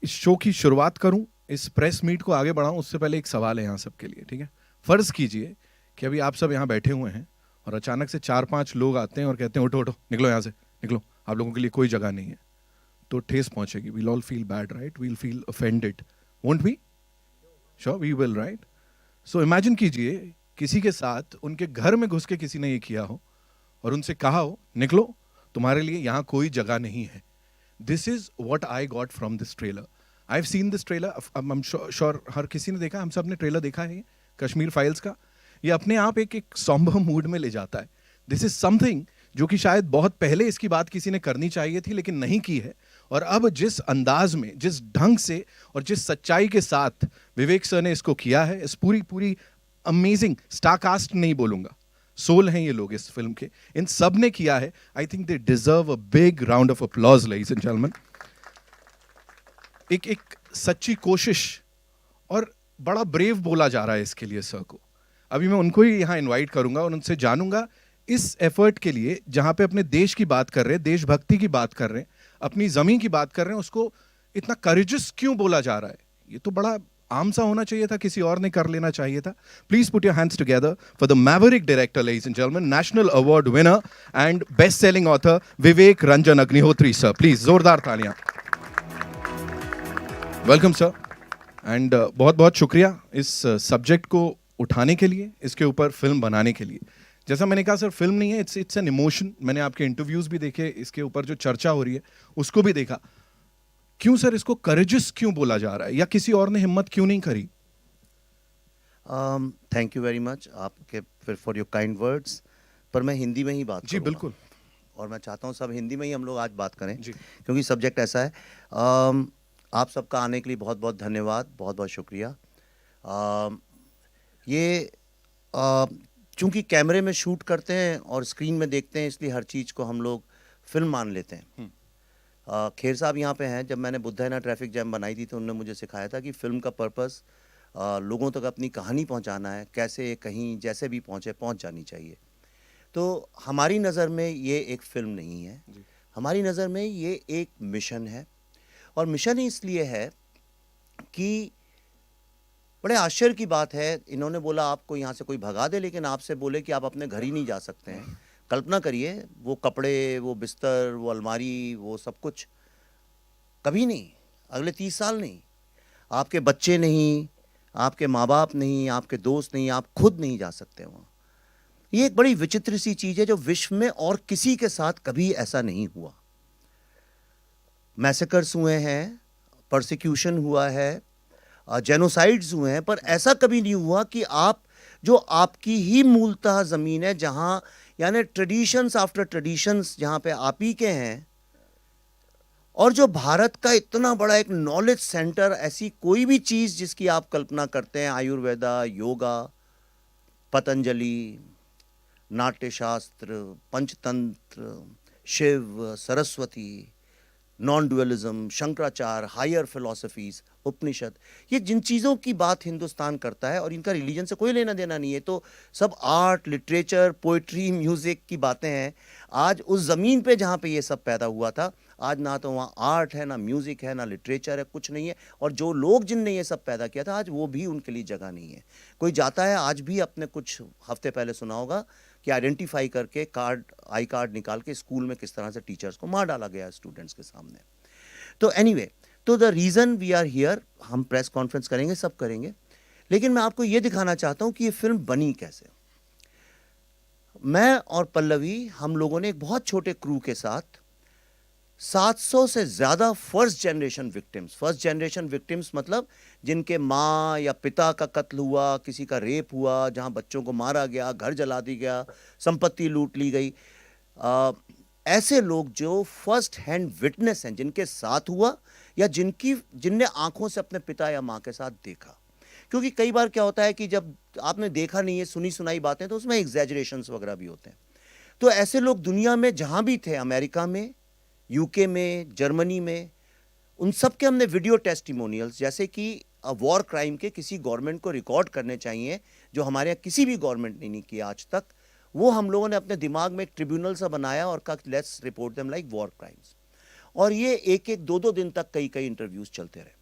इस शो की शुरुआत करूं, इस प्रेस मीट को आगे बढ़ाऊं, उससे पहले एक सवाल है यहाँ सबके लिए, ठीक है? फर्ज कीजिए कि अभी आप सब यहाँ बैठे हुए हैं और अचानक से 4-5 लोग आते हैं और कहते हैं उठो उठो, निकलो यहाँ से, निकलो, आप लोगों के लिए कोई जगह नहीं है। तो ठेस पहुंचेगी, we'll all feel bad, right? We'll feel offended, won't we? Sure we will, right? So imagine कीजिए किसी के साथ उनके घर में घुस के किसी ने ये किया हो और उनसे कहा हो निकलो, तुम्हारे लिए यहाँ कोई जगह नहीं है। This is what I got from this trailer. I have seen this trailer, I am sure हर किसी ने देखा, हम सब ने ट्रेलर देखा है कश्मीर फाइल्स का। ये अपने आप एक सॉम्बर मूड में ले जाता है। दिस इज समथिंग जो कि शायद बहुत पहले इसकी बात किसी ने करनी चाहिए थी लेकिन नहीं की है। और अब जिस अंदाज में, जिस ढंग से और जिस सच्चाई के साथ विवेक सर ने इसको किया है, इस पूरी पूरी अमेजिंग स्टारकास्ट नहीं बोलूंगा, सोल हैं ये लोग इस फिल्म के, इन सब ने किया है। I think they deserve a big round of applause, ladies and gentleman. एक सच्ची कोशिश, और बड़ा ब्रेव बोला जा रहा है इसके लिए सर को। अभी मैं उनको ही यहाँ इनवाइट करूंगा और उनसे जानूंगा इस एफर्ट के लिए, जहां पे अपने देश की बात कर रहे हैं, देशभक्ति की बात कर रहे हैं, अपनी जमीन की बात कर रहे हैं, उसको इतना करेजस क्यों बोला जा रहा है? ये तो बड़ा आम सा होना चाहिए था, किसी और ने कर लेना चाहिए था। Please put your hands together for the Maverick director, ladies and gentleman, national award winner and best selling author Vivek Ranjan Agnihotri sir. Please जोरदार तालियां। वेलकम सर, एंड बहुत बहुत शुक्रिया इस सब्जेक्ट को उठाने के लिए, इसके ऊपर फिल्म बनाने के लिए। जैसा मैंने कहा सर, फिल्म नहीं है, इट्स एन इमोशन। मैंने आपके इंटरव्यूज भी देखे, इसके ऊपर जो चर्चा हो रही है उसको भी देखा। क्यों सर इसको करेजस क्यों बोला जा रहा है, या किसी और ने हिम्मत क्यों नहीं करी? थैंक यू वेरी मच आपके फिर फॉर योर काइंड वर्ड्स। पर मैं हिंदी में ही बात जी करूंगा। बिल्कुल। और मैं चाहता हूं सब हिंदी में ही हम लोग आज बात करें जी। क्योंकि सब्जेक्ट ऐसा है। आप सबका आने के लिए बहुत बहुत धन्यवाद, बहुत बहुत शुक्रिया। ये चूंकि कैमरे में शूट करते हैं और स्क्रीन में देखते हैं, इसलिए हर चीज़ को हम लोग फिल्म मान लेते हैं। खेर साहब यहाँ पे हैं। जब मैंने बुद्धाइना ट्रैफिक जैम बनाई थी तो उन्होंने मुझे सिखाया था कि फिल्म का पर्पस लोगों तक अपनी कहानी पहुँचाना है, कैसे कहीं जैसे भी पहुँच जानी चाहिए। तो हमारी नज़र में ये एक फिल्म नहीं है, हमारी नज़र में ये एक मिशन है। और मिशन ही इसलिए है कि बड़े आश्चर्य की बात है, इन्होंने बोला आपको यहाँ से कोई भगा दे लेकिन आपसे बोले कि आप अपने घर ही नहीं जा सकते हैं। कल्पना करिए, वो कपड़े, वो बिस्तर, वो अलमारी, वो सब कुछ कभी नहीं, अगले 30 साल नहीं, आपके बच्चे नहीं, आपके माँ बाप नहीं, आपके दोस्त नहीं, आप खुद नहीं जा सकते वहाँ। ये एक बड़ी विचित्र सी चीज़ है जो विश्व में और किसी के साथ कभी ऐसा नहीं हुआ। मैसेकर्स हुए हैं, परसिक्यूशन हुआ है, जेनोसाइड्स हुए हैं, पर ऐसा कभी नहीं हुआ कि आप जो आपकी ही मूलतः ज़मीन है, जहाँ यानी ट्रेडिशंस आफ्टर ट्रेडिशंस जहाँ पे आप ही के हैं, और जो भारत का इतना बड़ा एक नॉलेज सेंटर, ऐसी कोई भी चीज़ जिसकी आप कल्पना करते हैं, Ayurveda, yoga, Patanjali, Natyashastra, Panchatantra, Shiva, Saraswati, non dualism, Shankaracharya, higher philosophies, Upanishad, ये जिन चीज़ों की बात हिंदुस्तान करता है और इनका रिलीजन से कोई लेना देना नहीं है, तो सब आर्ट, लिटरेचर, पोइट्री, म्यूज़िक की बातें हैं। आज उस ज़मीन पे जहाँ पे ये सब पैदा हुआ था, आज ना तो वहाँ आर्ट है, ना म्यूज़िक है, ना लिटरेचर है, कुछ नहीं है। और जो लोग जिनने ये सब पैदा किया था, आज वो भी उनके लिए जगह नहीं है। कोई जाता है आज भी, अपने कुछ हफ्ते पहले सुना होगा कि आइडेंटिफाई करके आई कार्ड निकाल के स्कूल में किस तरह से टीचर्स को मार डाला गया स्टूडेंट्स के सामने। तो एनीवे, तो the reason we are here, हम प्रेस कॉन्फ्रेंस करेंगे, सब करेंगे, लेकिन मैं आपको ये दिखाना चाहता हूँ कि ये फिल्म बनी कैसे। मैं और पल्लवी, हम लोगों ने एक बहुत छोटे क्रू के साथ 700 से ज़्यादा फर्स्ट जनरेशन विक्टिम्स मतलब जिनके माँ या पिता का कत्ल हुआ, किसी का रेप हुआ, जहाँ बच्चों को मारा गया, घर जला दी गया, संपत्ति लूट ली गई, ऐसे लोग जो फर्स्ट हैंड विटनेस हैं, जिनके साथ हुआ या जिनने आंखों से अपने पिता या माँ के साथ देखा। क्योंकि कई बार क्या होता है कि जब आपने देखा नहीं है, सुनी सुनाई बातें, तो उसमें एग्जैजरेशंस वगैरह भी होते हैं। तो ऐसे लोग दुनिया में जहाँ भी थे, अमेरिका में, यूके में, जर्मनी में, उन सब के हमने वीडियो टेस्टिमोनियल्स, जैसे कि वॉर क्राइम के किसी गवर्नमेंट को रिकॉर्ड करने चाहिए, जो हमारे यहाँ किसी भी गवर्नमेंट ने नहीं किया आज तक, वो हम लोगों ने अपने दिमाग में एक ट्रिब्यूनल सा बनाया और कहा let's report them like war crimes. और ये एक एक दो दो दिन तक कई कई इंटरव्यूज चलते रहे।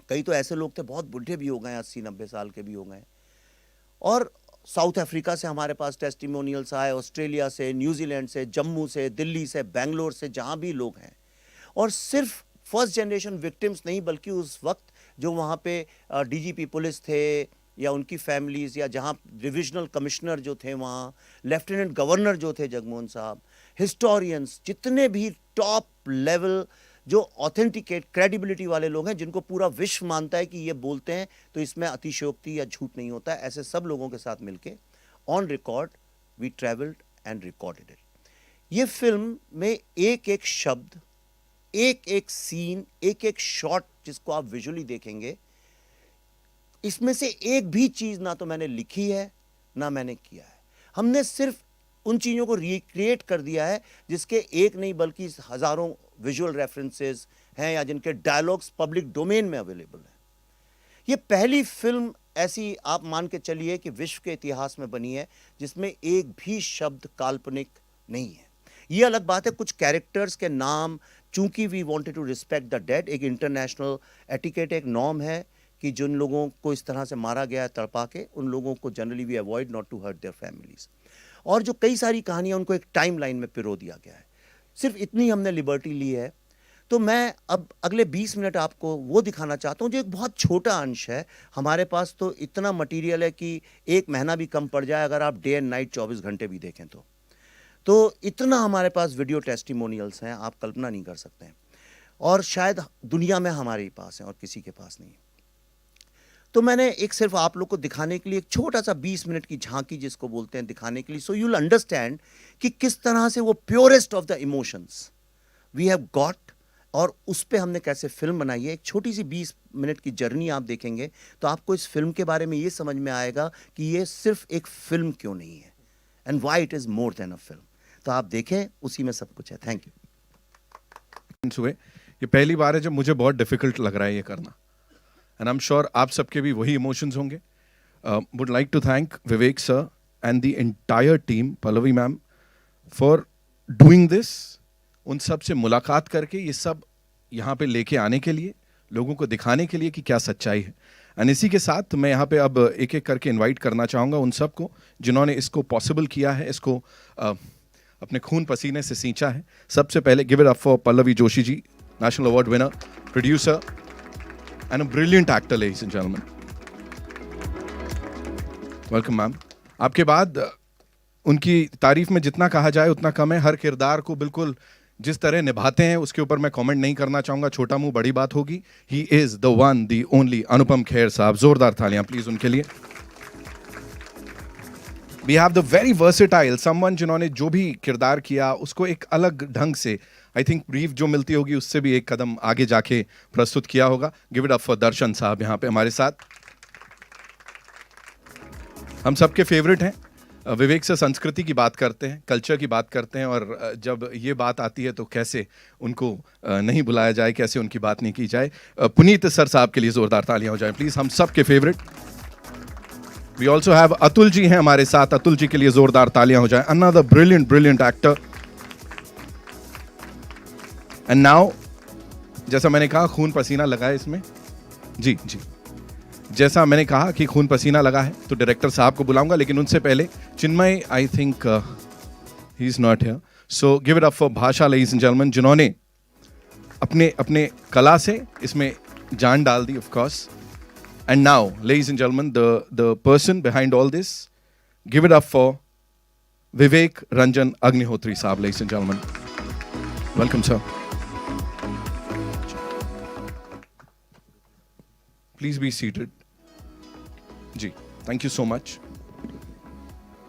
कई तो ऐसे लोग थे बहुत बुढ़े भी हो गए, 80-90 साल के भी हो गए। और साउथ अफ्रीका से हमारे पास टेस्टिमोनियल्स आए, ऑस्ट्रेलिया से, न्यूजीलैंड से, जम्मू से, दिल्ली से, बेंगलोर से, जहाँ भी लोग हैं। और सिर्फ फर्स्ट जनरेशन विक्टिम्स नहीं, बल्कि उस वक्त जो वहाँ पे डीजीपी पुलिस थे या उनकी फैमिलीज़, या जहाँ डिविजनल कमिश्नर जो थे वहाँ, लेफ्टिनेंट गवर्नर जो थे जगमोहन साहब, हिस्टोरियंस, जितने भी टॉप लेवल जो ऑथेंटिकेट क्रेडिबिलिटी वाले लोग हैं, जिनको पूरा विश्व मानता है कि ये बोलते हैं तो इसमें अतिशयोक्ति या झूठ नहीं होता है, ऐसे सब लोगों के साथ मिलके on record we travelled and recorded it. ये फिल्म में एक एक शब्द, एक एक सीन, एक एक शॉट जिसको आप विजुअली देखेंगे, इसमें से एक भी चीज़ ना तो मैंने लिखी है ना मैंने किया है। हमने सिर्फ उन चीज़ों को रिक्रिएट कर दिया है जिसके एक नहीं बल्कि हज़ारों विजुअल रेफरेंसेस हैं या जिनके डायलॉग्स पब्लिक डोमेन में अवेलेबल हैं। ये पहली फिल्म ऐसी आप मान के चलिए कि विश्व के इतिहास में बनी है जिसमें एक भी शब्द काल्पनिक नहीं है। ये अलग बात है, कुछ कैरेक्टर्स के नाम, चूंकि we wanted to respect the dead, एक इंटरनेशनल एटिकेट, एक नॉर्म है कि जिन लोगों को इस तरह से मारा गया है तड़पा के, उन लोगों को generally we avoid not to hurt their families. और जो कई सारी कहानियां, उनको एक टाइम लाइन में पिरो दिया गया है। सिर्फ इतनी हमने लिबर्टी ली है। तो मैं अब अगले 20 मिनट आपको वो दिखाना चाहता हूँ जो एक बहुत छोटा अंश है। हमारे पास तो इतना मटेरियल है कि एक महीना भी कम पड़ जाए अगर आप डे एंड नाइट 24 घंटे भी देखें तो इतना हमारे पास वीडियो टेस्टिमोनियल्स हैं, आप कल्पना नहीं कर सकते हैं। और शायद दुनिया में हमारे ही पास हैं और किसी के पास नहीं। तो मैंने एक सिर्फ आप लोग को दिखाने के लिए एक छोटा सा 20 मिनट की झांकी जिसको बोलते हैं दिखाने के लिए, सो यू विल अंडरस्टैंड कि किस तरह से वो purest of the emotions we have got, और उस पर हमने कैसे फिल्म बनाई है। एक छोटी सी 20 मिनट की जर्नी आप देखेंगे तो आपको इस फिल्म के बारे में ये समझ में आएगा कि ये सिर्फ एक फिल्म क्यों नहीं है, and why it is more than a film. तो आप देखें, उसी में सब कुछ है। Thank you. ये पहली बार है जब मुझे बहुत डिफिकल्ट लग रहा है ये करना, एंड आई एम श्योर आप सबके भी वही इमोशंस होंगे। Would like to thank Vivek sir and the entire team, Pallavi ma'am, for doing this. उन सब से मुलाकात करके ये सब यहाँ पे लेके आने के लिए, लोगों को दिखाने के लिए कि क्या सच्चाई है। एंड इसी के साथ मैं यहाँ पे अब एक एक करके इनवाइट करना चाहूँगा उन सबको जिन्होंने इसको पॉसिबल किया है, इसको अपने खून पसीने से सींचा है। सबसे पहले give it up for Pallavi Joshi ji, national award winner, producer and a brilliant actor, ladies and gentleman. Welcome ma'am. आपके बाद उनकी तारीफ में जितना कहा जाए उतना कम है। हर किरदार को बिल्कुल जिस तरह निभाते हैं उसके ऊपर मैं कमेंट नहीं करना चाहूंगा, छोटा मुंह बड़ी बात होगी। He is the one the only Anupam Kher साहब। जोरदार तालियां प्लीज उनके लिए। We have the very versatile someone, जिन्होंने जो भी किरदार किया उसको एक अलग ढंग से, आई थिंक ब्रीफ जो मिलती होगी उससे भी एक कदम आगे जाके प्रस्तुत किया होगा। गिव इट अप फॉर दर्शन साहब यहाँ पे हमारे साथ। हम सबके फेवरेट हैं। विवेक से संस्कृति की बात करते हैं, कल्चर की बात करते हैं, और जब ये बात आती है तो कैसे उनको नहीं बुलाया जाए, कैसे उनकी बात नहीं की जाए। पुनीत सर साहब के लिए जोरदार तालियां हो जाए प्लीज, हम सबके favourite. We also have Atul ji हैं हमारे साथ, अतुल जी के लिए जोरदार तालियां हो जाए। Another brilliant actor. And now, जैसा मैंने कहा खून पसीना लगा है इसमें, जी जी, जैसा मैंने कहा कि खून पसीना लगा है तो डायरेक्टर साहब को बुलाऊंगा, लेकिन उनसे पहले Chinmay, I think he is not here, so give it up for Bhasha, ladies and gentleman, जिन्होंने अपने कला से इसमें जान डाल दी, of course. And now ladies and gentleman, the person behind all this, give it up for Vivek Ranjan Agnihotri साहब, ladies and gentleman, welcome sir. Please be seated. जी, thank you so much.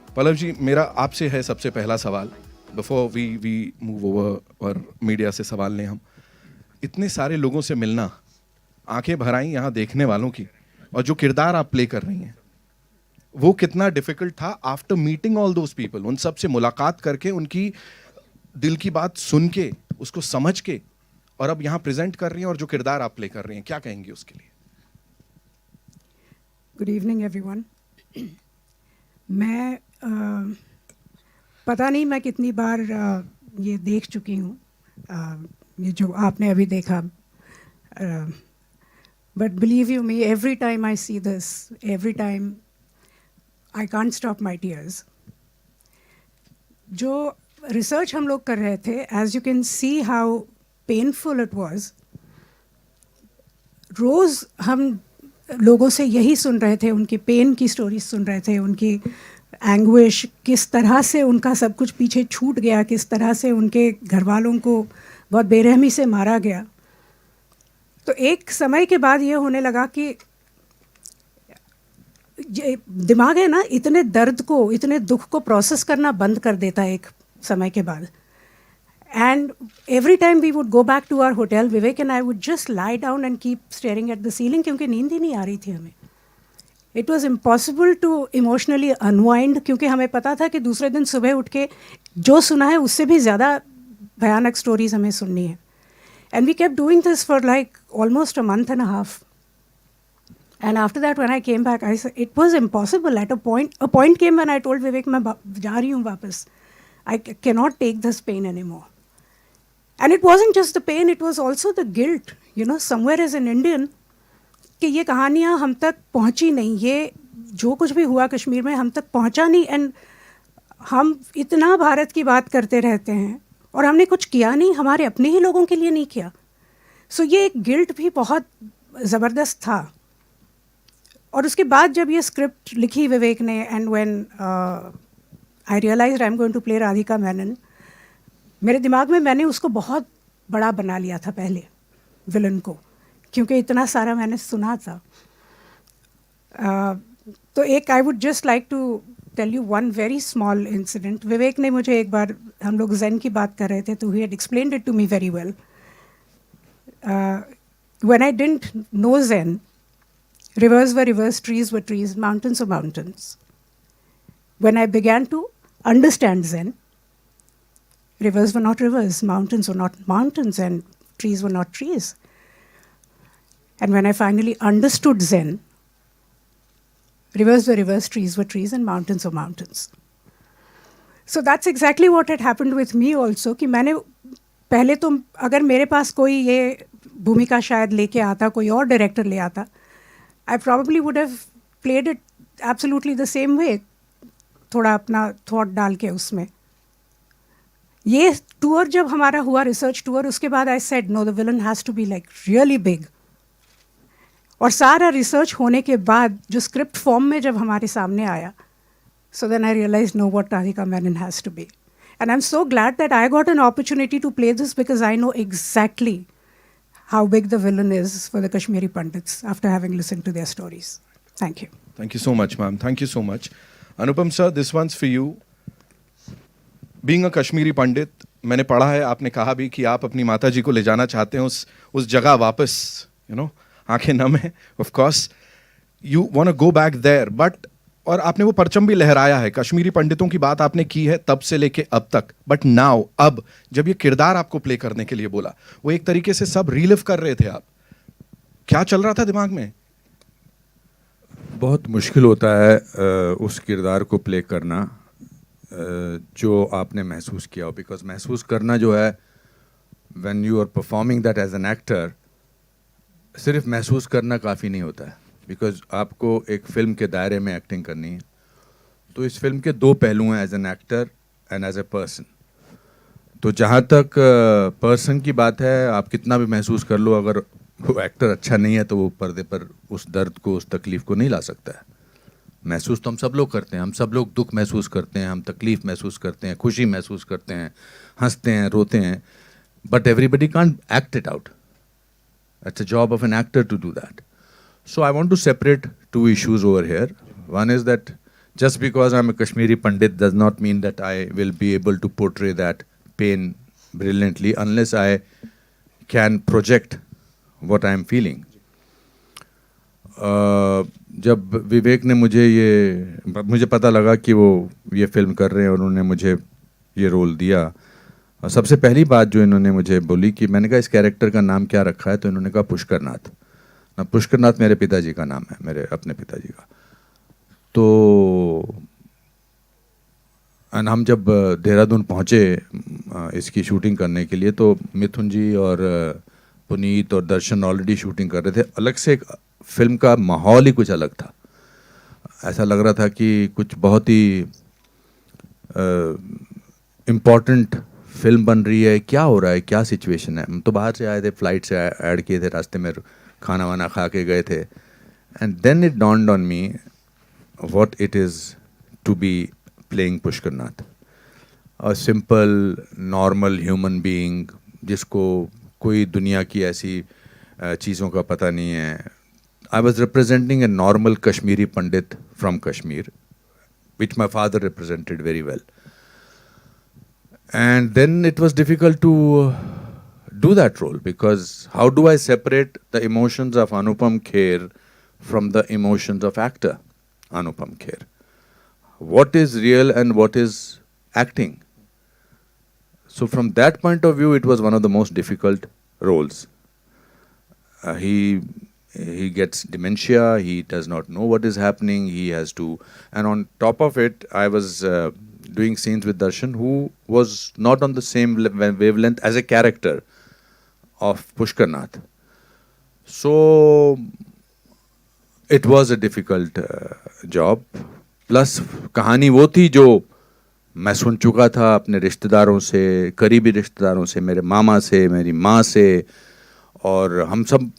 Pallav ji, मेरा आपसे है सबसे पहला सवाल, बिफोर वी मूव ओवर और media से सवाल लें हम। इतने सारे लोगों से मिलना, आंखें भर आई यहाँ देखने वालों की, और जो किरदार आप प्ले कर रही हैं वो कितना डिफिकल्ट था after meeting all those people, उन सब से मुलाकात करके, उनकी दिल की बात सुन के, उसको समझ के, और अब यहाँ प्रेजेंट कर रही हैं, और जो किरदार आप प्ले कर रही हैं, क्या कहेंगे उसके लिए? Good evening everyone. मैं पता नहीं मैं कितनी बार ये देख चुकी हूँ ये जो आपने अभी देखा. But believe you me, every time I see this, every time I can't stop my tears. जो रिसर्च हम लोग कर रहे थे, as you can see how painful it was. रोज़ हम लोगों से यही सुन रहे थे, उनकी पेन की स्टोरीज सुन रहे थे, उनकी एंग्विश, किस तरह से उनका सब कुछ पीछे छूट गया, किस तरह से उनके घर वालों को बहुत बेरहमी से मारा गया. तो एक समय के बाद ये होने लगा कि दिमाग है ना, इतने दर्द को, इतने दुख को प्रोसेस करना बंद कर देता है एक समय के बाद. And every time we would go back to our hotel, Vivek and I would just lie down and keep staring at the ceiling क्योंकि नींद ही नहीं आ रही थी हमें. It was impossible to emotionally unwind क्योंकि हमें पता था कि दूसरे दिन सुबह उठ के जो सुना है उससे भी ज़्यादा भयानक स्टोरीज हमें सुननी है. And we kept doing this for like almost a month and a half. And after that, when I came back, I said it was impossible. At a point came when I told Vivek, मैं जा रही हूँ वापस. I cannot take this pain anymore. And it wasn't just the pain, it was also the guilt. You know, somewhere as an Indian, कि ये कहानियाँ हम तक पहुँची नहीं, ये जो कुछ भी हुआ कश्मीर में हम तक पहुँचा नहीं. एंड हम इतना भारत की बात करते रहते हैं और हमने कुछ किया नहीं, हमारे अपने ही लोगों के लिए नहीं किया. सो ये एक गिल्ट भी बहुत ज़बरदस्त था. और उसके बाद जब ये स्क्रिप्ट लिखी विवेक ने, and when I realised I am going to play Radhika Menon, मेरे दिमाग में मैंने उसको बहुत बड़ा बना लिया था पहले, विलन को, क्योंकि इतना सारा मैंने सुना था. तो एक I would just like to tell you one very small incident. Vivek ने मुझे एक बार, हम लोग ज़ेन की बात कर रहे थे, तो he had explained it to me very well. When I didn't know then, rivers were rivers, trees were trees, mountains were mountains. When I began to understand Zen, rivers were not rivers, mountains were not mountains, and trees were not trees. And when I finally understood Zen, rivers were rivers, trees were trees, and mountains were mountains. So that's exactly what had happened with me also, कि मैंने पहले तो, अगर मेरे पास कोई ये भूमिका शायद लेके आता, कोई और डायरेक्टर ले आता, I probably would have played it absolutely the same way, थोड़ा अपना थॉट डाल के उसमें. ये टूर जब हमारा हुआ, रिसर्च टूर, उसके बाद I said no, the villain has to be like really big. और सारा रिसर्च होने के बाद जो स्क्रिप्ट फॉर्म में जब हमारे सामने आया, so then I realized no, what Radhika Menon has to be. And I'm so glad that I got an opportunity to play this, because I know exactly how big the villain is for the Kashmiri Pandits after having listened to their stories. Thank you. Thank you so much, ma'am. Thank you so much. Anupam sir, this one's for you. Being a Kashmiri Pandit, मैंने पढ़ा है, आपने कहा भी कि आप अपनी माता जी को ले जाना चाहते हैं उस जगह वापस, you know, आंखें नम है, of course. You want to go back there, but और आपने वो परचम भी लहराया है, कश्मीरी पंडितों की बात आपने की है तब से लेके अब तक. बट नाउ, अब जब ये किरदार आपको प्ले करने के लिए बोला, वो एक तरीके से सब रीलिव कर रहे थे आप, क्या चल रहा था दिमाग में? बहुत मुश्किल होता है उस किरदार को प्ले करना जो आपने महसूस किया हो. बिकॉज महसूस करना जो है, when you are performing that as an actor, सिर्फ महसूस करना काफ़ी नहीं होता है. बिकॉज आपको एक फ़िल्म के दायरे में एक्टिंग करनी है. तो इस फिल्म के दो पहलू हैं, as an actor and as a person. तो जहाँ तक पर्सन की बात है, आप कितना भी महसूस कर लो, अगर वो एक्टर अच्छा नहीं है तो वो पर्दे पर उस दर्द को, उस तकलीफ़ को नहीं ला सकता है. महसूस तो हम सब लोग करते हैं, हम सब लोग दुख महसूस करते हैं, हम तकलीफ़ महसूस करते हैं, खुशी महसूस करते हैं, हंसते हैं, रोते हैं. But everybody can't act it out. It's a job of an actor to do that. So I want to separate two issues over here. One is that just because I'm a Kashmiri Pandit does not mean that I will be able to portray that pain brilliantly unless I can project what I'm feeling. जब विवेक ने मुझे पता लगा कि वो ये film कर रहे हैं और उन्होंने मुझे ये रोल दिया, और सबसे पहली बात जो इन्होंने मुझे बोली कि मैंने कहा इस कैरेक्टर का नाम क्या रखा है, तो इन्होंने कहा पुष्करनाथ. ना, पुष्करनाथ मेरे पिताजी का नाम है, मेरे अपने पिताजी का. तो एंड हम जब देहरादून पहुँचे इसकी शूटिंग करने के लिए, तो मिथुन जी और पुनीत और दर्शन ऑलरेडी शूटिंग कर रहे थे। अलग से एक फिल्म का माहौल ही कुछ अलग था। ऐसा लग रहा था कि कुछ बहुत ही इम्पॉर्टेंट फिल्म बन रही है, क्या हो रहा है, क्या सिचुएशन है। हम तो बाहर से आए थे, फ्लाइट से ऐड किए थे, रास्ते में खाना वाना खा के गए थे। And then it dawned on me what it is to be playing Pushkar Nath, a simple normal human being जिसको कोई दुनिया की ऐसी चीज़ों का पता नहीं है। I was representing a normal Kashmiri Pandit from Kashmir, which my father represented very well. And then it was difficult to do that role, because how do I separate the emotions of Anupam Kher from the emotions of actor Anupam Kher? What is real and what is acting? So from that point of view, it was one of the most difficult roles. He gets dementia, he does not know what is happening, he has to, and on top of it, I was doing scenes with Darshan, who was not on the same wavelength as a character of Pushkar Nath. So it was a difficult job. Plus कहानी वो थी जो मैं सुन चुका था अपने रिश्तेदारों से, करीबी रिश्तेदारों से, मेरे मामा से, मेरी माँ से, और हम सब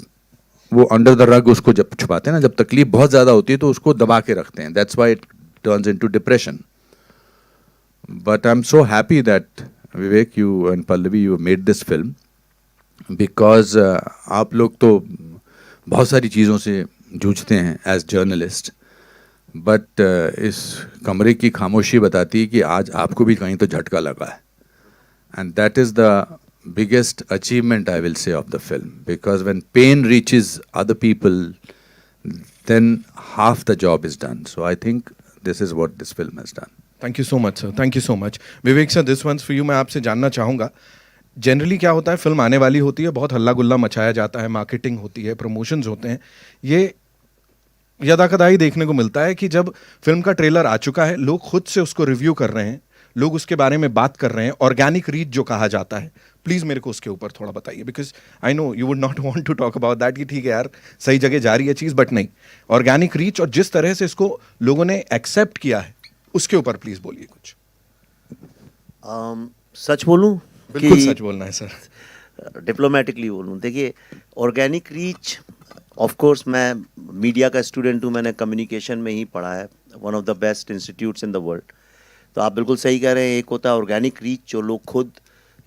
वो अंडर द रग उसको जब छुपाते हैं ना, जब तकलीफ बहुत ज़्यादा होती है तो उसको दबा के रखते हैं। That's why it turns into depression. But I am so happy that Vivek, you and Pallavi, you made this film, because आप लोग तो बहुत सारी चीज़ों से जूझते हैं एज जर्नलिस्ट, बट इस कमरे की खामोशी बताती है कि आज आपको भी कहीं तो झटका लगा है। And that is the biggest achievement, I will say, of the film, because when pain reaches other people, then half the job is done. So I think this is what this film has done. Thank you so much sir, thank you so much. Vivek sir, this one's for you. मैं आपसे जानना चाहूँगा, generally क्या होता है, film आने वाली होती है, बहुत हल्ला गुल्ला मचाया जाता है, मार्केटिंग होती है, प्रमोशंस होते हैं, ये यदाकदा ही देखने को मिलता है कि जब फिल्म का ट्रेलर आ चुका है, लोग खुद से उसको रिव्यू कर रहे हैं, लोग उसके बारे में बात कर रहे हैं, ऑर्गेनिक रीच जो कहा जाता है। प्लीज मेरे को उसके ऊपर थोड़ा बताइए, because I know you would not want to talk about that कि ठीक है यार, सही जगह जा रही है चीज, बट नहीं, ऑर्गेनिक रीच और जिस तरह से इसको लोगों ने एक्सेप्ट किया है, उसके ऊपर प्लीज बोलिए कुछ। सच बोलूं? बिल्कुल सच बोलना है सर। डिप्लोमेटिकली बोलूं, देखिए, ऑर्गेनिक रीच, ऑफ कोर्स मैं मीडिया का स्टूडेंट हूं, मैंने कम्युनिकेशन में ही पढ़ा है, one of the best institutes in the world. तो आप बिल्कुल सही कह रहे हैं, एक होता है ऑर्गेनिक रीच जो लोग खुद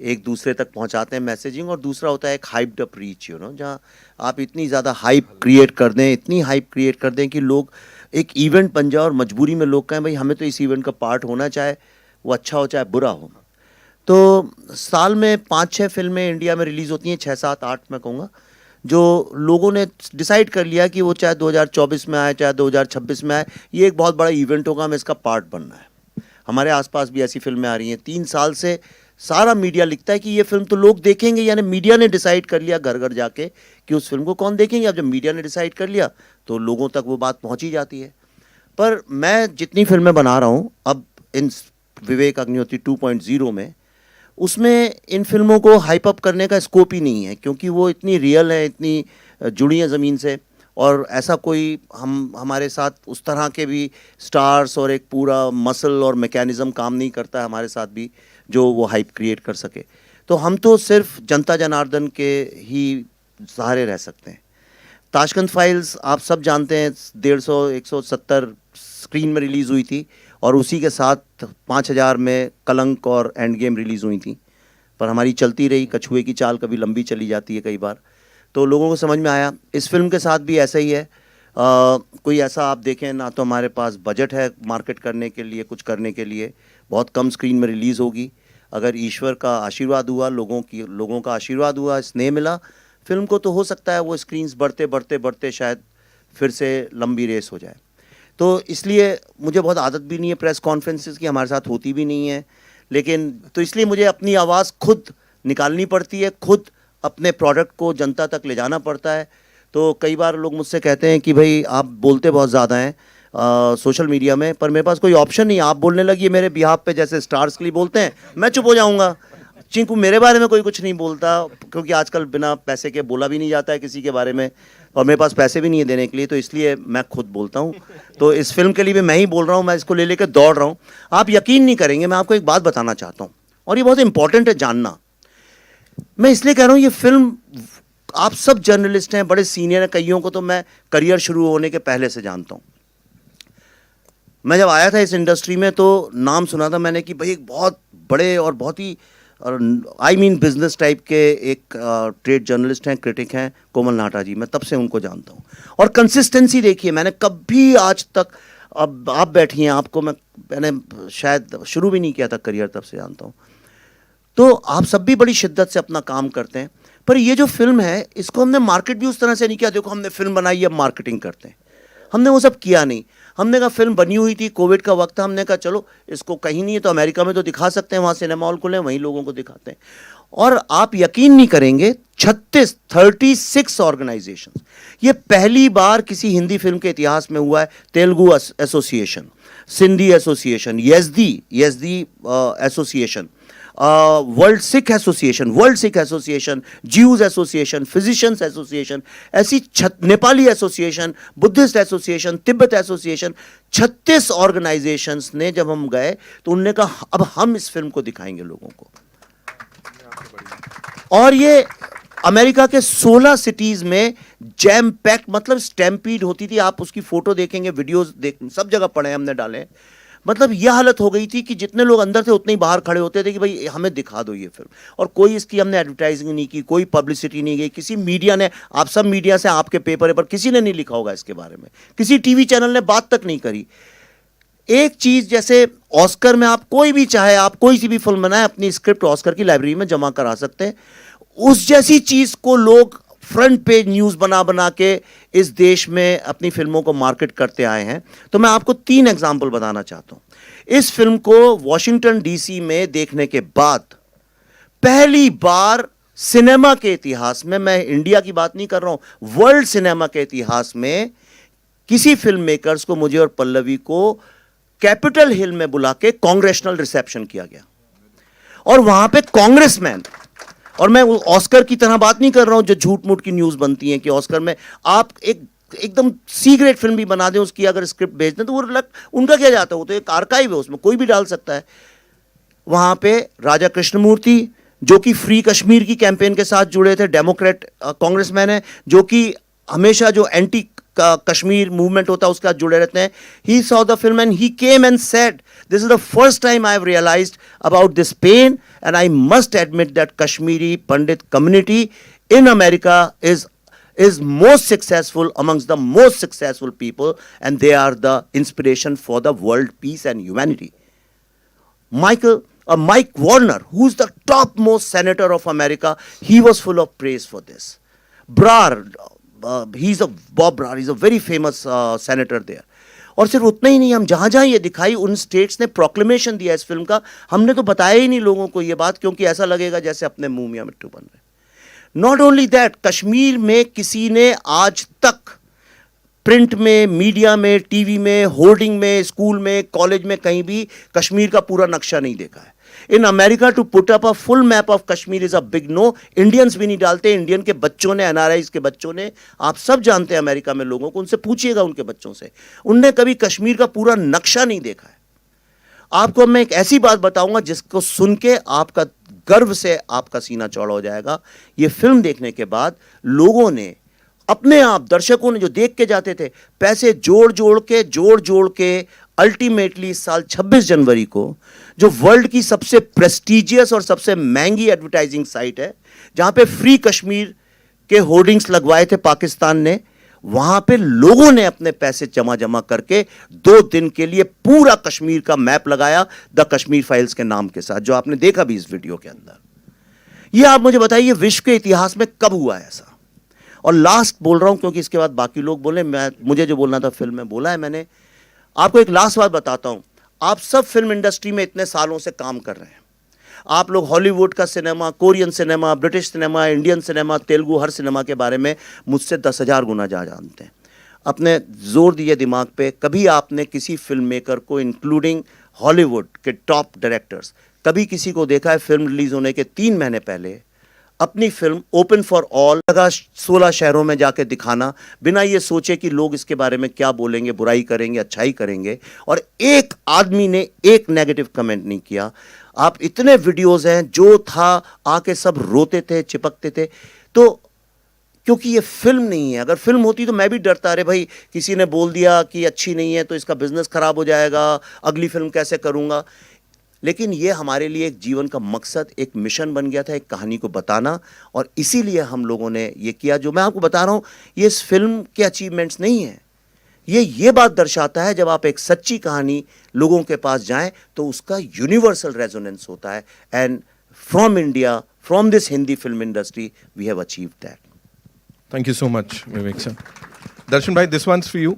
एक दूसरे तक पहुंचाते हैं मैसेजिंग, और दूसरा होता है एक हाइप्ड अप रीच, जहाँ आप इतनी ज़्यादा हाइप क्रिएट कर दें, इतनी हाइप क्रिएट कर दें कि लोग, एक इवेंट बन जाए और मजबूरी में लोग कहें भाई हमें तो इस इवेंट का पार्ट होना, चाहे वो अच्छा हो चाहे बुरा हो। तो साल में 5-6 फिल्में इंडिया में रिलीज़ होती हैं, 6-7-8 मैं कहूँगा, जो लोगों ने डिसाइड कर लिया कि वो चाहे 2024 में आए चाहे 2026 में आए, ये एक बहुत बड़ा इवेंट होगा, हमें इसका पार्ट बनना है। हमारे आसपास भी ऐसी फिल्में आ रही हैं। 3 साल से सारा मीडिया लिखता है कि ये फिल्म तो लोग देखेंगे, यानी मीडिया ने डिसाइड कर लिया घर घर जाके कि उस फिल्म को कौन देखेंगे। अब जब मीडिया ने डिसाइड कर लिया तो लोगों तक वो बात पहुंची जाती है। पर मैं जितनी फिल्में बना रहा हूँ अब इन विवेक अग्निहोत्री 2.0 में, उसमें इन फिल्मों को हाइप अप करने का स्कोप ही नहीं है, क्योंकि वो इतनी रियल है, इतनी जुड़ी हैं ज़मीन से, और ऐसा कोई हमारे साथ उस तरह के भी स्टार्स और एक पूरा मसल और मैकेनिज़्म काम नहीं करता है हमारे साथ भी जो वो हाइप क्रिएट कर सके। तो हम तो सिर्फ जनता जनार्दन के ही सहारे रह सकते हैं। ताशकंद फाइल्स आप सब जानते हैं, 150-170 स्क्रीन में रिलीज़ हुई थी, और उसी के साथ 5000 में कलंक और एंड गेम रिलीज़ हुई थी, पर हमारी चलती रही। कछुए की चाल कभी लंबी चली जाती है कई बार, तो लोगों को समझ में आया। इस फिल्म के साथ भी ऐसा ही है। कोई ऐसा आप देखें ना, तो हमारे पास बजट है मार्केट करने के लिए, कुछ करने के लिए, बहुत कम स्क्रीन में रिलीज़ होगी। अगर ईश्वर का आशीर्वाद हुआ, लोगों का आशीर्वाद हुआ, स्नेह मिला फिल्म को, तो हो सकता है वो स्क्रीन्स बढ़ते शायद फिर से लंबी रेस हो जाए। तो इसलिए मुझे बहुत आदत भी नहीं है प्रेस कॉन्फ्रेंसेस की, हमारे साथ होती भी नहीं है, लेकिन तो इसलिए मुझे अपनी आवाज़ खुद निकालनी पड़ती है, खुद अपने प्रोडक्ट को जनता तक ले जाना पड़ता है। तो कई बार लोग मुझसे कहते हैं कि भाई आप बोलते बहुत ज़्यादा हैं, सोशल मीडिया में, पर मेरे पास कोई ऑप्शन नहीं। आप बोलने लगी मेरे बिहाफ पे, जैसे स्टार्स के लिए बोलते हैं, मैं चुप हो जाऊंगा। चिंकू मेरे बारे में कोई कुछ नहीं बोलता, क्योंकि आजकल बिना पैसे के बोला भी नहीं जाता है किसी के बारे में, और मेरे पास पैसे भी नहीं है देने के लिए, तो इसलिए मैं खुद बोलता हूँ। तो इस फिल्म के लिए भी मैं ही बोल रहा हूँ, मैं इसको ले लेकर दौड़ रहा हूँ। आप यकीन नहीं करेंगे, मैं आपको एक बात बताना चाहता हूँ, और ये बहुत इंपॉर्टेंट है जानना। मैं इसलिए कह रहा हूँ, ये फिल्म, आप सब जर्नलिस्ट हैं, बड़े सीनियर हैं, कईयों को तो मैं करियर शुरू होने के पहले से जानता हूँ। मैं जब आया था इस इंडस्ट्री में तो नाम सुना था मैंने कि भाई एक बहुत बड़े और बहुत ही बिजनेस टाइप के एक ट्रेड जर्नलिस्ट हैं, क्रिटिक हैं, कोमल नाटा जी। मैं तब से उनको जानता हूँ, और कंसिस्टेंसी देखिए, मैंने कभी आज तक, अब आप बैठी हैं, आपको मैंने शायद शुरू भी नहीं किया था करियर, तब से जानता हूँ। तो आप सब भी बड़ी शिद्दत से अपना काम करते हैं, पर ये जो फिल्म है इसको हमने मार्केट भी उस तरह से नहीं किया, देखो हमने फिल्म बनाई अब मार्केटिंग करते हैं, हमने वो सब किया नहीं। हमने कहा फिल्म बनी हुई थी, कोविड का वक्त था, हमने कहा चलो इसको कहीं नहीं है तो अमेरिका में तो दिखा सकते हैं, वहाँ सिनेमा हॉल खुले, वहीं लोगों को दिखाते हैं। और आप यकीन नहीं करेंगे, 36 ऑर्गेनाइजेशन, ये पहली बार किसी हिंदी फिल्म के इतिहास में हुआ है। Telugu association, Sindhi association, Yazdi association, world Sikh association, Jews association, physicians association, ऐसी Nepali association, Buddhist association, Tibet association, 36 organisations ने जब हम गए तो उनने कहा अब हम इस फिल्म को दिखाएंगे लोगों को। और ये अमेरिका के 16 सिटीज में जैम पैक्ड, मतलब स्टैम्पीड होती थी। आप उसकी फोटो देखेंगे, वीडियोस सब जगह पड़े हमने डाले। मतलब यह हालत हो गई थी कि जितने लोग अंदर थे उतने ही बाहर खड़े होते थे कि भाई हमें दिखा दो ये फिल्म। और कोई इसकी हमने एडवर्टाइजिंग नहीं की, कोई पब्लिसिटी नहीं गई, किसी मीडिया ने, आप सब मीडिया से, आपके पेपर पर किसी ने नहीं लिखा होगा इसके बारे में, किसी टीवी चैनल ने बात तक नहीं करी। एक चीज जैसे ऑस्कर में आप कोई भी चाहे, आप कोई सी भी फिल्म बनाए, अपनी स्क्रिप्ट ऑस्कर की लाइब्रेरी में जमा करा सकते हैं, उस जैसी चीज को लोग फ्रंट पेज न्यूज बना बना के इस देश में अपनी फिल्मों को मार्केट करते आए हैं। तो मैं आपको 3 एग्जाम्पल बताना चाहता हूं। इस फिल्म को वॉशिंगटन डीसी में देखने के बाद पहली बार सिनेमा के इतिहास में, मैं इंडिया की बात नहीं कर रहा हूं, वर्ल्ड सिनेमा के इतिहास में किसी फिल्म मेकर्स को, मुझे और पल्लवी को, कैपिटल हिल में बुला के कांग्रेशनल रिसेप्शन किया गया। और वहां पे कांग्रेसमैन, और मैं ऑस्कर की तरह बात नहीं कर रहा हूं जो झूठ मूठ की न्यूज बनती है कि ऑस्कर में आप एकदम सी ग्रेड फिल्म भी बना दें, उसकी अगर स्क्रिप्ट भेज दें तो वो उनका क्या जाता है, वो तो एक आर्काइव है, उसमें कोई भी डाल सकता है। वहां पे राजा कृष्णमूर्ति, जो कि फ्री कश्मीर की कैंपेन के साथ जुड़े थे, डेमोक्रेट कांग्रेसमैन है, जो कि हमेशा जो एंटी कश्मीर मूवमेंट होता है उसके साथ जुड़े रहते हैं। He saw the film and he came and said, this is the first time I have realized about this pain, and I must admit that Kashmiri Pandit community in America is most successful, amongst the most successful people, and they are the inspiration for the world peace and humanity. Mike Warner, who's the topmost senator of America, he was full of praise for this. Bob Brar, he's a very famous senator there. और सिर्फ उतना ही नहीं, हम जहां जहां ये दिखाई, उन स्टेट्स ने प्रोक्लेमेशन दिया इस फिल्म का। हमने तो बताया ही नहीं लोगों को ये बात, क्योंकि ऐसा लगेगा जैसे अपने मुंह में मिट्टू बन रहे। नॉट ओनली दैट, कश्मीर में किसी ने आज तक प्रिंट में, मीडिया में, टीवी में, होर्डिंग में, स्कूल में, कॉलेज में, कहीं भी कश्मीर का पूरा नक्शा नहीं देखा है। In America to put up a full map of Kashmir is a big no. Indians भी नहीं डालते, इंडियन के बच्चों ने, एनआरआईज के बच्चों ने, आप सब जानते हैं अमेरिका में लोगों को, उनसे पूछिएगा उनके बच्चों से, उनने कभी कश्मीर का पूरा नक्शा नहीं देखा है। आपको मैं एक ऐसी बात बताऊंगा जिसको सुन के आपका गर्व से आपका सीना चौड़ा हो जाएगा। ये फिल्म देखने के बाद लोगों ने अपने आप, दर्शकों ने जो देख के जाते थे, पैसे जोड़ जोड़ के अल्टीमेटली इस साल 26 जनवरी को, जो वर्ल्ड की सबसे प्रेस्टिजियस और सबसे महंगी एडवर्टाइजिंग साइट है, जहां पे फ्री कश्मीर के होर्डिंग्स लगवाए थे पाकिस्तान ने, वहां पे लोगों ने अपने पैसे जमा करके 2 दिन के लिए पूरा कश्मीर का मैप लगाया, द कश्मीर फाइल्स के नाम के साथ, जो आपने देखा भी इस वीडियो के अंदर। ये आप मुझे बताइए विश्व के इतिहास में कब हुआ है ऐसा? और लास्ट बोल रहा हूं क्योंकि इसके बाद बाकी लोग बोले, मुझे जो बोलना था फिल्म में बोला है मैंने। आपको एक लास्ट बात बताता हूं, आप सब फिल्म इंडस्ट्री में इतने सालों से काम कर रहे हैं, आप लोग हॉलीवुड का cinema, Korean cinema, British cinema, Indian cinema, Telugu, हर सिनेमा के बारे में मुझसे 10,000 गुना ज़्यादा जानते हैं। अपने जोर दिए दिमाग पे, कभी आपने किसी फिल्म मेकर को, इंक्लूडिंग हॉलीवुड के टॉप डायरेक्टर्स, कभी किसी को देखा है फिल्म रिलीज होने के 3 महीने पहले अपनी फिल्म ओपन फॉर ऑल लगा 16 शहरों में जाके दिखाना, बिना ये सोचे कि लोग इसके बारे में क्या बोलेंगे, बुराई करेंगे, अच्छाई करेंगे, और एक आदमी ने एक नेगेटिव कमेंट नहीं किया। आप इतने वीडियोस हैं, जो था आके सब रोते थे, चिपकते थे। तो क्योंकि ये फिल्म नहीं है, अगर फिल्म होती तो मैं भी डरता, अरे भाई किसी ने बोल दिया कि अच्छी नहीं है तो इसका बिजनेस खराब हो जाएगा, अगली फिल्म कैसे करूंगा। लेकिन ये हमारे लिए एक जीवन का मकसद, एक मिशन बन गया था, एक कहानी को बताना, और इसीलिए हम लोगों ने ये किया। जो मैं आपको बता रहा हूँ, ये इस फिल्म के अचीवमेंट्स नहीं है, ये बात दर्शाता है जब आप एक सच्ची कहानी लोगों के पास जाएं तो उसका यूनिवर्सल रेजोनेंस होता है। And from India, from this Hindi film industry, we have achieved that. Thank you so much Vivek sir. Darshan भाई, दिस वंस फॉर यू।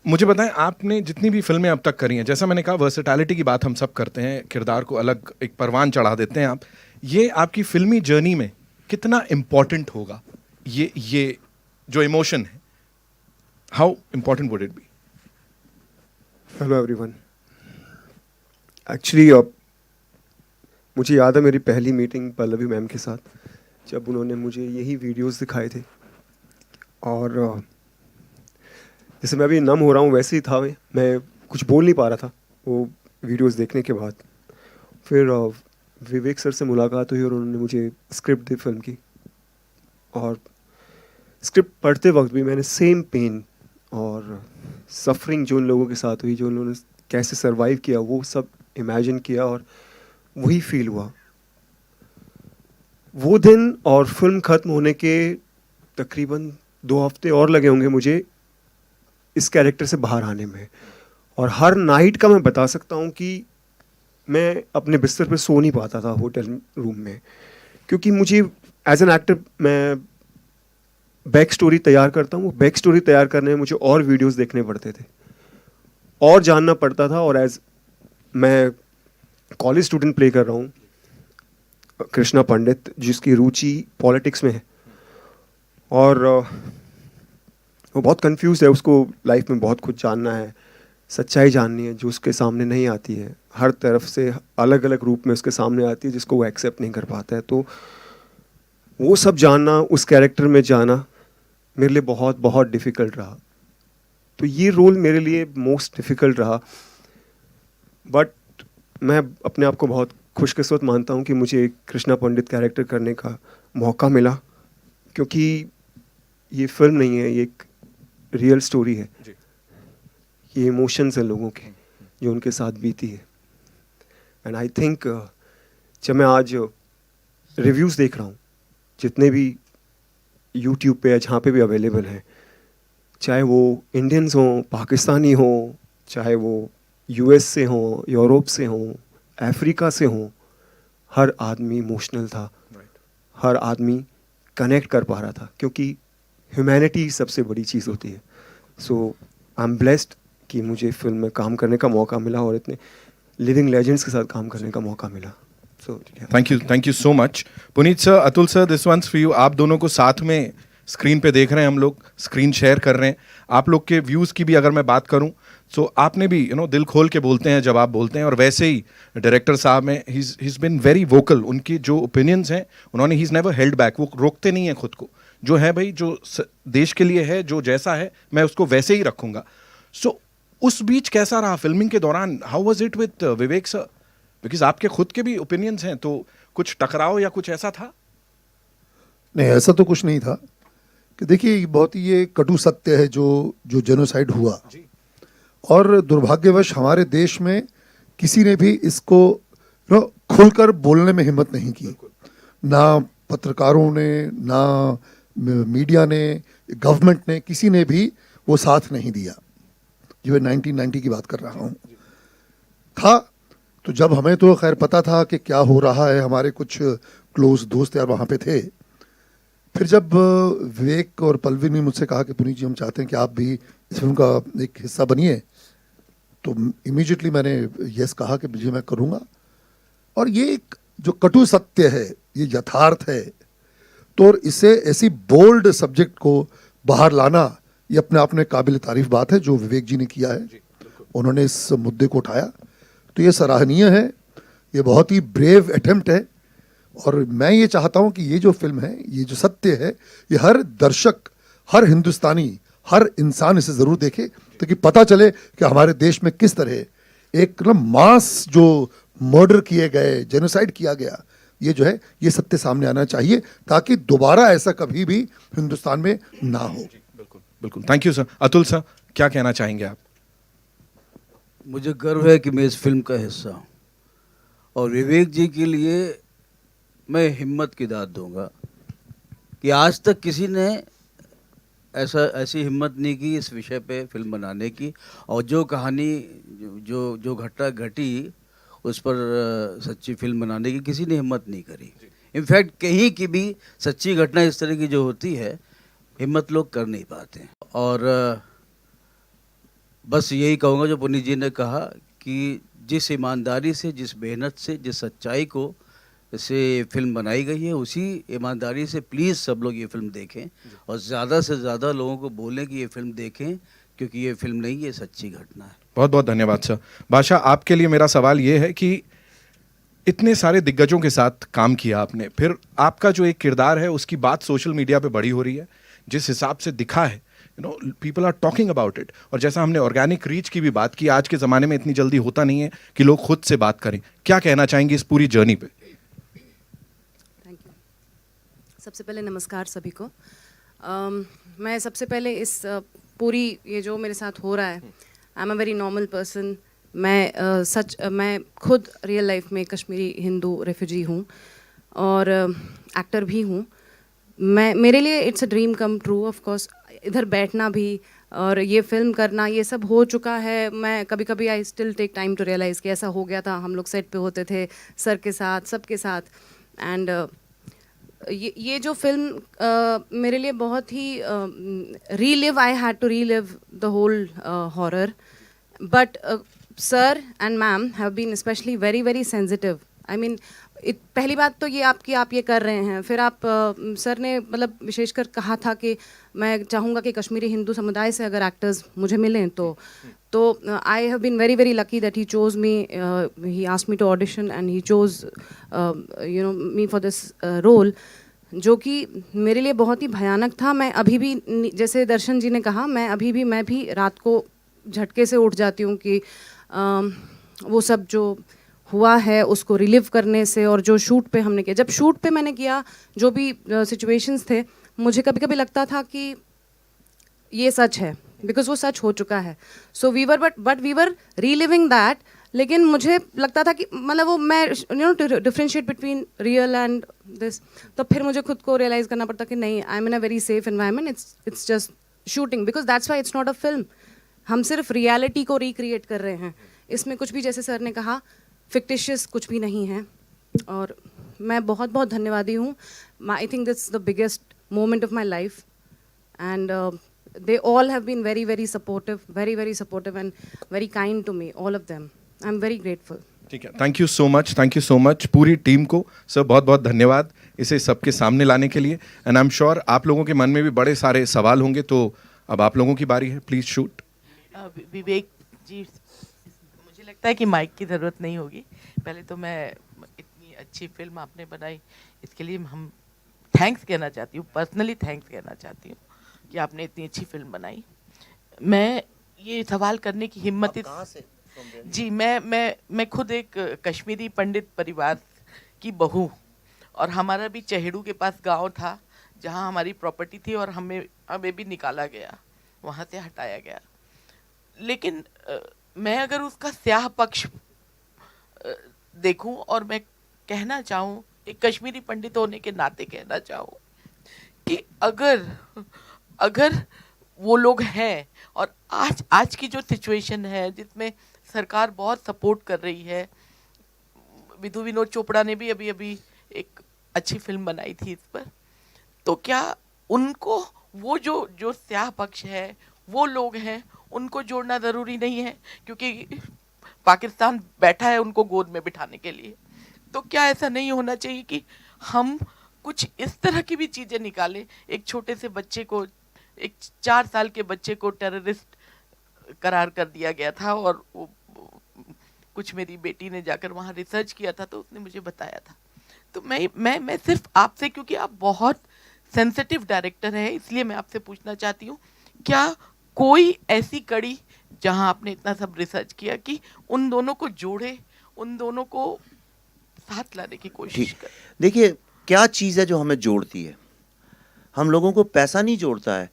मुझे बताएं, आपने जितनी भी फिल्में अब तक करी हैं, जैसा मैंने कहा वर्सेटैलिटी की बात हम सब करते हैं, किरदार को अलग एक परवान चढ़ा देते हैं आप, ये आपकी फिल्मी जर्नी में कितना इम्पोर्टेंट होगा? ये जो इमोशन है, how important would it be? Hello everyone. Actually मुझे याद है मेरी पहली मीटिंग पल्लवी मैम के साथ, जब उन्होंने मुझे यही वीडियोस दिखाए थे, और जैसे मैं अभी नम हो रहा हूँ वैसे ही था, मैं कुछ बोल नहीं पा रहा था वो वीडियोस देखने के बाद। फिर विवेक सर से मुलाकात हुई और उन्होंने मुझे स्क्रिप्ट दी फिल्म की, और स्क्रिप्ट पढ़ते वक्त भी मैंने सेम पेन और सफरिंग जो उन लोगों के साथ हुई, जो उन्होंने कैसे सरवाइव किया, वो सब इमेजिन किया और वही फील हुआ वो दिन। और फिल्म ख़त्म होने के तकरीबन 2 हफ्ते और लगे होंगे मुझे इस कैरेक्टर से बाहर आने में, और हर नाइट का मैं बता सकता हूँ कि मैं अपने बिस्तर पे सो नहीं पाता था होटल रूम में, क्योंकि मुझे एज एन एक्टर मैं बैक स्टोरी तैयार करता हूँ, बैक स्टोरी तैयार करने में मुझे और वीडियोस देखने पड़ते थे और जानना पड़ता था। और एज मैं कॉलेज स्टूडेंट प्ले कर रहा हूँ कृष्णा पंडित, जिसकी रुचि पॉलिटिक्स में है, और वो बहुत कंफ्यूज है, उसको लाइफ में बहुत कुछ जानना है, सच्चाई जाननी है जो उसके सामने नहीं आती है, हर तरफ से अलग अलग रूप में उसके सामने आती है जिसको वो एक्सेप्ट नहीं कर पाता है। तो वो सब जानना, उस कैरेक्टर में जाना मेरे लिए बहुत बहुत डिफ़िकल्ट रहा। तो ये रोल मेरे लिए मोस्ट डिफ़िकल्ट रहा, बट मैं अपने आप को बहुत खुशकिस्मत मानता हूँ कि मुझे कृष्णा पंडित कैरेक्टर करने का मौका मिला, क्योंकि ये फिल्म नहीं है, ये एक रियल स्टोरी है। ये इमोशंस हैं लोगों के जो उनके साथ बीती है। एंड आई थिंक जब मैं आज रिव्यूज़ देख रहा हूँ, जितने भी यूट्यूब पे या जहाँ पे भी अवेलेबल हैं, चाहे वो इंडियंस हों, पाकिस्तानी हों, चाहे वो यूएस से हों, यूरोप से हों, अफ्रीका से हों, हर आदमी इमोशनल था, हर आदमी कनेक्ट कर पा रहा था, क्योंकि ह्यूमैनिटी सबसे बड़ी चीज़ होती है। सो आई एम ब्लेस्ड कि मुझे फिल्म में काम करने का मौका मिला और इतने लिविंग लेजेंड्स के साथ काम करने का मौका मिला। So thank you so much. Puneet sir, Atul sir, this one's for you. आप दोनों को साथ में स्क्रीन पे देख रहे हैं, हम लोग स्क्रीन शेयर कर रहे हैं। आप लोग के व्यूज़ की भी अगर मैं बात करूं, सो आपने भी दिल खोल के बोलते हैं जब आप बोलते हैं, और वैसे ही डायरेक्टर साहब में he is been very vocal. उनकी जो ओपिनियंस हैं उन्होंने he is never held back, वो रोकते नहीं हैं खुद को। जो है भाई, जो देश के लिए है, जो जैसा है मैं उसको वैसे ही रखूँगा। सो उस बीच कैसा रहा फिल्मिंग के दौरान? How was it with Vivek sir? Because आपके खुद के भी ओपिनियंस हैं, तो कुछ टकराव या कुछ ऐसा था? नहीं, ऐसा तो कुछ नहीं था। कि देखिए, बहुत ही ये कटु सत्य है जो जेनोसाइड हुआ, और दुर्भाग्यवश हमारे देश में किसी ने भी इसको खुलकर बोलने में हिम्मत नहीं की। ना पत्रकारों ने, ना मीडिया ने, गवर्नमेंट ने, किसी ने भी वो साथ नहीं दिया। जो 1990 की बात कर रहा हूँ था, तो जब हमें तो खैर पता था कि क्या हो रहा है, हमारे कुछ क्लोज दोस्त यार वहाँ पे थे। फिर जब विवेक और पल्लवी ने मुझसे कहा कि पुनीत जी, हम चाहते हैं कि आप भी इस फिल्म का एक हिस्सा बनिए, तो इमीडिएटली मैंने यस कहा कि जी मैं करूँगा। और ये एक जो कटु सत्य है, ये यथार्थ है, तो इसे ऐसी बोल्ड सब्जेक्ट को बाहर लाना, ये अपने आप में काबिल तारीफ बात है जो विवेक जी ने किया है, उन्होंने इस मुद्दे को उठाया, तो ये सराहनीय है, ये बहुत ही ब्रेव अटेम्प्ट है। और मैं ये चाहता हूँ कि ये जो फिल्म है, ये जो सत्य है, ये हर दर्शक, हर हिंदुस्तानी, हर इंसान इसे ज़रूर देखे, ताकि पता चले कि हमारे देश में किस तरह एक मास जो मर्डर किए गए, जेनोसाइड किया गया, ये जो है ये सत्य सामने आना चाहिए, ताकि दोबारा ऐसा कभी भी हिंदुस्तान में ना हो। बिल्कुल बिल्कुल, thank you sir. Atul sir, क्या कहना चाहेंगे आप? मुझे गर्व है कि मैं इस फिल्म का हिस्सा हूँ, और विवेक जी के लिए मैं हिम्मत की दाद दूंगा कि आज तक किसी ने ऐसी हिम्मत नहीं की इस विषय पे फिल्म बनाने की, और जो कहानी जो घटना घटी उस पर सच्ची फिल्म बनाने की किसी ने हिम्मत नहीं करी। इनफैक्ट कहीं की भी सच्ची घटना इस तरह की जो होती है, हिम्मत लोग कर नहीं पाते। और बस यही कहूँगा जो पुनीत जी ने कहा कि जिस ईमानदारी से, जिस मेहनत से, जिस सच्चाई को से फिल्म बनाई गई है, उसी ईमानदारी से प्लीज़ सब लोग ये फिल्म देखें, और ज़्यादा से ज़्यादा लोगों को बोलें कि ये फिल्म देखें, क्योंकि ये फिल्म नहीं, ये सच्ची घटना है। बहुत बहुत धन्यवाद सर। बादशाह, आपके लिए मेरा सवाल ये है कि इतने सारे दिग्गजों के साथ काम किया आपने, फिर आपका जो एक किरदार है उसकी बात सोशल मीडिया पे बड़ी हो रही है, जिस हिसाब से दिखा है, you know, people are talking about it. और जैसा हमने ऑर्गेनिक रीच की भी बात की, आज के ज़माने में इतनी जल्दी होता नहीं है कि लोग खुद से बात करें। क्या कहना चाहेंगे इस पूरी जर्नी पे? Thank you. सबसे पहले नमस्कार सभी को। मैं सबसे पहले इस पूरी ये जो मेरे साथ हो रहा है, I am a very normal person. मैं खुद रियल लाइफ में कश्मीरी हिंदू रेफ्यूजी हूँ और एक्टर भी हूँ। मेरे लिए it's a dream come true. Of course इधर बैठना भी और ये फिल्म करना, ये सब हो चुका है। मैं कभी कभी I still take time to realise कि ऐसा हो गया था। हम लोग सेट पे होते थे सर के साथ, सबके साथ। एंड ये जो फिल्म मेरे लिए बहुत ही relive, I had to relive the whole horror, but sir and ma'am have been specially very very sensitive. I mean, पहली बात तो ये आप ये कर रहे हैं, फिर आप सर ने मतलब विशेषकर कहा था कि मैं चाहूँगा कि कश्मीरी हिंदू समुदाय से अगर एक्टर्स मुझे मिलें तो I have been very very lucky that he chose me, he asked me to audition and he chose you know me for this role, जो कि मेरे लिए बहुत ही भयानक था। मैं अभी भी, जैसे दर्शन जी ने कहा, मैं भी रात को झटके से उठ जाती हूँ कि वो सब जो हुआ है उसको रिलीव करने से। और जो शूट पे हमने किया, जब शूट पे मैंने किया, जो भी सिचुएशंस थे, मुझे कभी कभी लगता था कि ये सच है, बिकॉज वो सच हो चुका है। So we were reliving that. लेकिन मुझे लगता था कि मतलब वो मैं to differentiate between real and this, तो फिर मुझे खुद को रियलाइज़ करना पड़ता कि नहीं, I am in a very safe environment, it's just shooting, because that's why it's not a film. हम सिर्फ रियलिटी को रिक्रिएट कर रहे हैं, इसमें कुछ भी, जैसे सर ने कहा, फिक्टिशियस कुछ भी नहीं है। और मैं बहुत बहुत धन्यवादी हूँ। I think that's the biggest moment of my life, and they all have been very very supportive, very very supportive and very kind to me, all of them. I'm very grateful. ठीक है, thank you so much, thank you so much पूरी team को। Sir बहुत बहुत धन्यवाद इसे सबके सामने लाने के लिए। एंड आई एम श्योर आप लोगों के मन में भी बड़े सारे सवाल होंगे, तो अब आप लोगों की बारी है, प्लीज शूट। विवेक जी, मुझे लगता है कि माइक की ज़रूरत नहीं होगी। पहले तो मैं इतनी अच्छी फिल्म आपने बनाई, इसके लिए हम थैंक्स कहना चाहती हूँ, पर्सनली थैंक्स कहना चाहती हूँ कि आपने इतनी अच्छी फिल्म बनाई। मैं ये सवाल करने की हिम्मत जी, मैं खुद एक कश्मीरी पंडित परिवार की बहू, और हमारा भी चहेड़ू के पास गांव था जहां हमारी प्रॉपर्टी थी, और हमें भी निकाला गया, वहां से हटाया गया। लेकिन मैं अगर उसका स्याह पक्ष देखूं, और मैं कहना चाहूँ, एक कश्मीरी पंडित होने के नाते कहना चाहूँ कि अगर वो लोग हैं, और आज की जो सिचुएशन है जिसमें सरकार बहुत सपोर्ट कर रही है, विधु विनोद चोपड़ा ने भी अभी एक अच्छी फिल्म बनाई थी इस पर, तो क्या उनको वो जो स्याह पक्ष है, वो लोग हैं, उनको जोड़ना ज़रूरी नहीं है? क्योंकि पाकिस्तान बैठा है उनको गोद में बिठाने के लिए। तो क्या ऐसा नहीं होना चाहिए कि हम कुछ इस तरह की भी चीज़ें निकालें? एक छोटे से बच्चे को एक 4 साल के बच्चे को टेररिस्ट करार कर दिया गया था, और कुछ मेरी बेटी ने जाकर वहाँ रिसर्च किया था तो उसने मुझे बताया था। तो मैं सिर्फ आपसे, क्योंकि आप बहुत सेंसिटिव डायरेक्टर हैं, इसलिए मैं आपसे पूछना चाहती हूँ, क्या कोई ऐसी कड़ी जहाँ आपने इतना सब रिसर्च किया कि उन दोनों को जोड़े, उन दोनों को साथ लाने की कोशिश करें? देखिए, क्या चीज़ है जो हमें जोड़ती है? हम लोगों को पैसा नहीं जोड़ता है।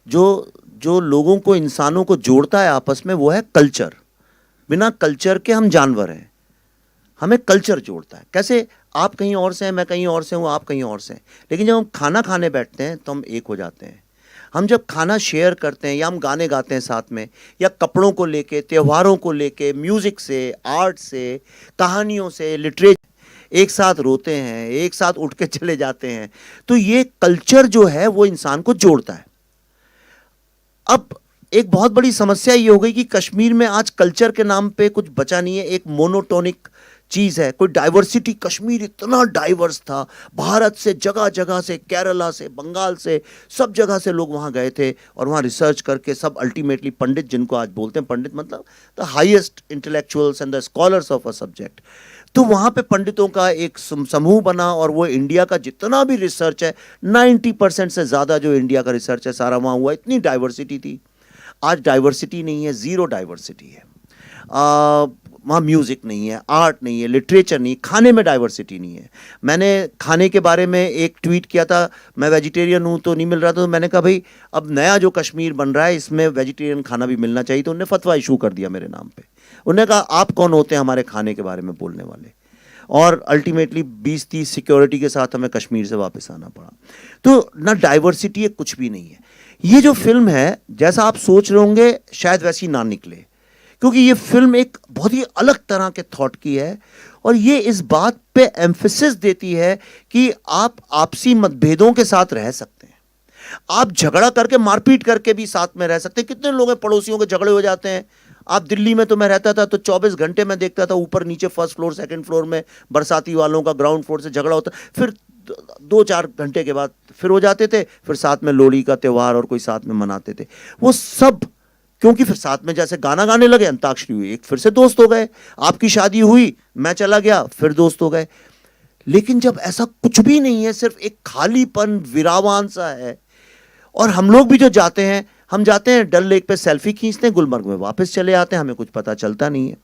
जो लोगों को, इंसानों को जोड़ता है आपस में, वो है कल्चर। बिना कल्चर के हम जानवर हैं। हमें कल्चर जोड़ता है। कैसे? आप कहीं और से हैं, मैं कहीं और से हूँ, आप कहीं और से हैं, लेकिन जब हम खाना खाने बैठते हैं तो हम एक हो जाते हैं। हम जब खाना शेयर करते हैं, या हम गाने गाते हैं साथ में, या कपड़ों को लेके, त्योहारों को लेके, म्यूज़िक से, आर्ट से, कहानियों से, लिटरेचर, एक साथ रोते हैं, एक साथ उठ के चले जाते हैं, तो ये कल्चर जो है वो इंसान को जोड़ता है। अब एक बहुत बड़ी समस्या ये हो गई कि कश्मीर में आज कल्चर के नाम पे कुछ बचा नहीं है। एक मोनोटोनिक चीज़ है, कोई डाइवर्सिटी। कश्मीर इतना डाइवर्स था, भारत से जगह जगह से, केरला से, बंगाल से, सब जगह से लोग वहाँ गए थे और वहाँ रिसर्च करके सब अल्टीमेटली पंडित, जिनको आज बोलते हैं पंडित मतलब the highest intellectuals and the scholars of a subject, तो वहाँ पे पंडितों का एक समूह बना और वो इंडिया का जितना भी रिसर्च है, 90% से ज़्यादा जो इंडिया का रिसर्च है सारा वहाँ हुआ। इतनी डाइवर्सिटी थी। आज डाइवर्सिटी नहीं है, ज़ीरो डाइवर्सिटी है। वहाँ म्यूज़िक नहीं है, आर्ट नहीं है, लिटरेचर नहीं, खाने में डाइवर्सिटी नहीं है। मैंने खाने के बारे में एक ट्वीट किया था, मैं वेजिटेरियन हूँ तो नहीं मिल रहा था, तो मैंने कहा भाई अब नया जो कश्मीर बन रहा है इसमें वेजिटेरियन खाना भी मिलना चाहिए, तो उन्होंने फतवा इशू कर दिया मेरे नाम पे। उन्होंने कहा आप कौन होते हैं हमारे खाने के बारे में बोलने वाले, और अल्टीमेटली 20-30 सिक्योरिटी के साथ हमें कश्मीर से वापस आना पड़ा। तो ना डाइवर्सिटी है, कुछ भी नहीं है। ये जो फिल्म है, जैसा आप सोच रहे होंगे शायद वैसी ना निकले, क्योंकि ये फिल्म एक बहुत ही अलग तरह के थॉट की है, और ये इस बात पे एम्फेसिस देती है कि आप आपसी मतभेदों के साथ रह सकते हैं, आप झगड़ा करके, मारपीट करके भी साथ में रह सकते हैं। कितने लोग हैं पड़ोसियों के झगड़े हो जाते हैं। आप दिल्ली में, तो मैं रहता था तो 24 घंटे मैं देखता था ऊपर नीचे, फर्स्ट फ्लोर सेकंड फ्लोर में बरसाती वालों का ग्राउंड फ्लोर से झगड़ा होता, फिर 2-4 घंटे के बाद फिर हो जाते थे, फिर साथ में लोहड़ी का त्यौहार और कोई साथ में मनाते थे। वो सब क्योंकि फिर साथ में जैसे गाना गाने लगे, अंताक्षरी हुई, एक फिर से दोस्त हो गए। आपकी शादी हुई, मैं चला गया, फिर दोस्त हो गए। लेकिन जब ऐसा कुछ भी नहीं है, सिर्फ एक खालीपन, विरावान सा है, और हम लोग भी जो जाते हैं, हम जाते हैं डल लेक पे सेल्फी खींचते हैं, गुलमर्ग में वापस चले आते हैं, हमें कुछ पता चलता नहीं है।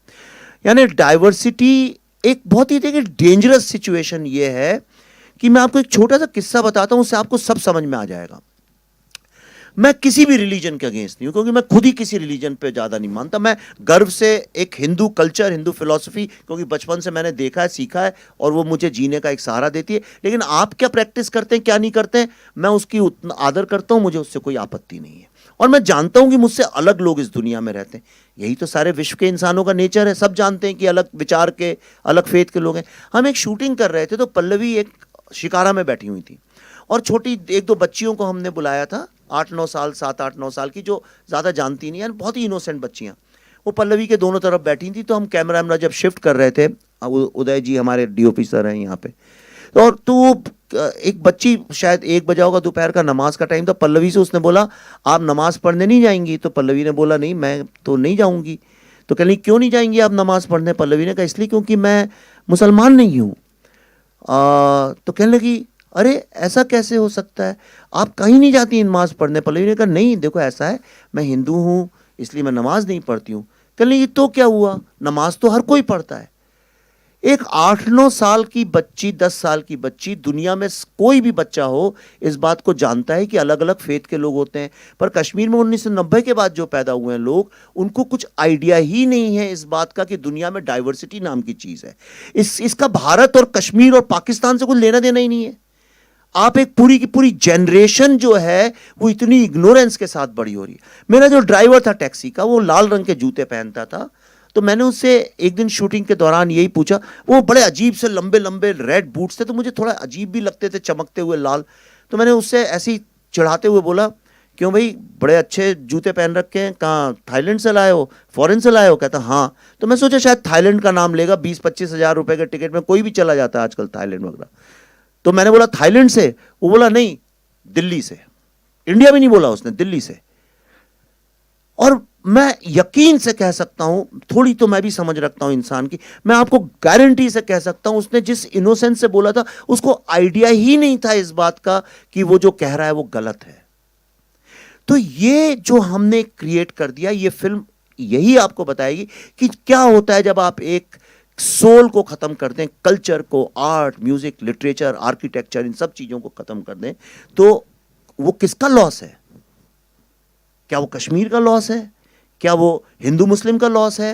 यानी डाइवर्सिटी एक बहुत ही देखिए डेंजरस सिचुएशन ये है कि मैं आपको एक छोटा सा किस्सा बताता हूं, उससे आपको सब समझ में आ जाएगा। मैं किसी भी रिलीजन के अगेंस्ट नहीं हूं, क्योंकि मैं खुद ही किसी रिलीजन पे ज़्यादा नहीं मानता। मैं गर्व से एक हिंदू कल्चर, हिंदू फिलॉसफी, क्योंकि बचपन से मैंने देखा है, सीखा है, और वो मुझे जीने का एक सहारा देती है। लेकिन आप क्या प्रैक्टिस करते हैं, क्या नहीं करते हैं, मैं उसकी उतना आदर करता हूं, मुझे उससे कोई आपत्ति नहीं है। और मैं जानता हूं कि मुझसे अलग लोग इस दुनिया में रहते हैं। यही तो सारे विश्व के इंसानों का नेचर है। सब जानते हैं कि अलग विचार के, अलग फेथ के लोग हैं। हम एक शूटिंग कर रहे थे तो पल्लवी एक शिकारा में बैठी हुई थी, और छोटी 1-2 बच्चियों को हमने बुलाया था, 8-9 साल, 7-8-9 साल की, जो ज़्यादा जानती नहीं है, बहुत ही इनोसेंट बच्चियाँ। वो पल्लवी के दोनों तरफ बैठी थी। तो हम कैमरा जब शिफ्ट कर रहे थे, उदय जी हमारे DOP सर हैं यहाँ पे, और तो एक बच्ची, शायद 1 बजा होगा, दोपहर का नमाज का टाइम था, पल्लवी से उसने बोला आप नमाज पढ़ने नहीं जाएंगी? तो पल्लवी ने बोला नहीं, मैं तो नहीं जाऊँगी। तो कह रही क्यों नहीं जाएंगी आप नमाज पढ़ने? पल्लवी ने कहा इसलिए क्योंकि मैं मुसलमान नहीं हूँ। तो कहने लगी अरे ऐसा कैसे हो सकता है, आप कहीं नहीं जाती नमाज पढ़ने? पल्लवी ने कहा नहीं, देखो ऐसा है, मैं हिंदू हूँ इसलिए मैं नमाज नहीं पढ़ती हूँ। कहने लगी तो क्या हुआ, नमाज तो हर कोई पढ़ता है। एक 8-9 साल की बच्ची, 10 साल की बच्ची, दुनिया में कोई भी बच्चा हो इस बात को जानता है कि अलग अलग फेथ के लोग होते हैं। पर कश्मीर में 1990 के बाद जो पैदा हुए हैं लोग, उनको कुछ आइडिया ही नहीं है इस बात का कि दुनिया में डाइवर्सिटी नाम की चीज़ है। इसका भारत और कश्मीर और पाकिस्तान से कुछ लेना देना ही नहीं है। आप एक पूरी की पूरी जनरेशन जो है वो इतनी इग्नोरेंस के साथ बड़ी हो रही है। मेरा जो ड्राइवर था टैक्सी का, वो लाल रंग के जूते पहनता था, तो मैंने उससे एक दिन शूटिंग के दौरान यही पूछा। वो बड़े अजीब से लंबे लंबे रेड बूट्स थे, तो मुझे थोड़ा अजीब भी लगते थे, चमकते हुए लाल। तो मैंने उससे ऐसे ही चिढ़ाते हुए बोला क्यों भाई बड़े अच्छे जूते पहन रखे हैं, कहाँ थाईलैंड से लाए हो, फॉरेन से लाए हो? कहता हाँ। तो मैं सोचा शायद थाईलैंड का नाम लेगा, 20-25 हज़ार रुपए के टिकट में कोई भी चला जाता है आजकल थाईलैंड वगैरह। तो मैंने बोला थाईलैंड से? वो बोला नहीं, दिल्ली से, इंडिया में नहीं बोला उसने, दिल्ली से। और मैं यकीन से कह सकता हूं, थोड़ी तो मैं भी समझ रखता हूं इंसान की, मैं आपको गारंटी से कह सकता हूं उसने जिस इनोसेंस से बोला था उसको आइडिया ही नहीं था इस बात का कि वो जो कह रहा है वो गलत है। तो ये जो हमने क्रिएट कर दिया, ये फिल्म यही आपको बताएगी कि क्या होता है जब आप एक सोल को खत्म कर दें, कल्चर को, आर्ट, म्यूजिक, लिटरेचर, आर्किटेक्चर, इन सब चीजों को खत्म कर दें, तो वो किसका लॉस है? क्या वो कश्मीर का लॉस है? क्या वो हिंदू मुस्लिम का लॉस है?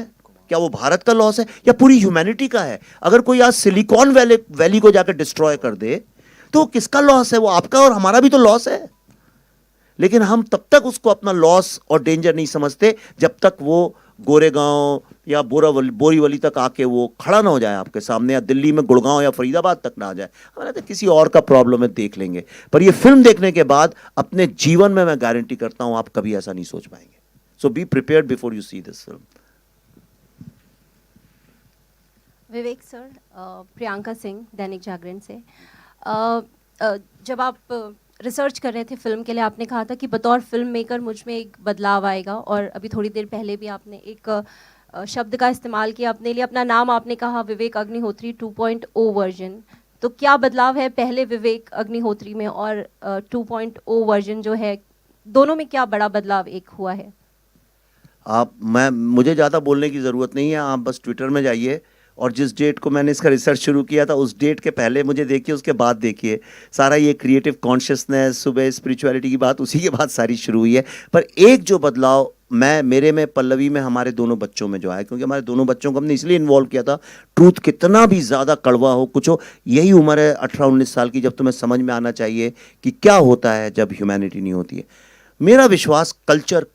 क्या वो भारत का लॉस है? या पूरी ह्यूमैनिटी का है? अगर कोई आज सिलिकॉन वैली को जाकर डिस्ट्रॉय कर दे तो किसका लॉस है? वो आपका और हमारा भी तो लॉस है। लेकिन हम तब तक उसको अपना लॉस और डेंजर नहीं समझते जब तक वो गोरेगांव या बोरीवली तक आके वो खड़ा ना हो जाए आपके सामने, या दिल्ली में गुड़गांव या फरीदाबाद तक ना आ जाए। हमारा तो किसी और का प्रॉब्लम है, देख लेंगे। पर ये फिल्म देखने के बाद अपने जीवन में मैं गारंटी करता हूं आप कभी ऐसा नहीं सोच पाएंगे। So be prepared before you see this film. Vivek sir, Priyanka Singh, Dainik Jagran से। जब आप रिसर्च कर रहे थे फिल्म के लिए, आपने कहा था कि बतौर फिल्म मेकर मुझ में एक बदलाव आएगा, और अभी थोड़ी देर पहले भी आपने एक शब्द का इस्तेमाल किया अपने लिए, अपना नाम आपने कहा विवेक अग्निहोत्री 2.0 वर्जन। तो क्या बदलाव है पहले विवेक अग्निहोत्री में और 2.0 वर्जन जो है, दोनों में क्या बड़ा बदलाव एक हुआ है? मुझे ज़्यादा बोलने की ज़रूरत नहीं है, आप बस ट्विटर में जाइए और जिस डेट को मैंने इसका रिसर्च शुरू किया था उस डेट के पहले मुझे देखिए, उसके बाद देखिए। सारा ये क्रिएटिव कॉन्शियसनेस, सुबह स्पिरिचुअलिटी की बात, उसी के बाद सारी शुरू हुई है। पर एक जो बदलाव मेरे में, पल्लवी में, हमारे दोनों बच्चों में जो आया, क्योंकि हमारे दोनों बच्चों को हमने इसलिए इन्वॉल्व किया था, ट्रूथ कितना भी ज़्यादा कड़वा हो, कुछ हो, यही उम्र है 18-19 साल की जब तुम्हें समझ में आना चाहिए कि क्या होता है जब ह्यूमैनिटी नहीं होती है। मेरा विश्वास कल्चर,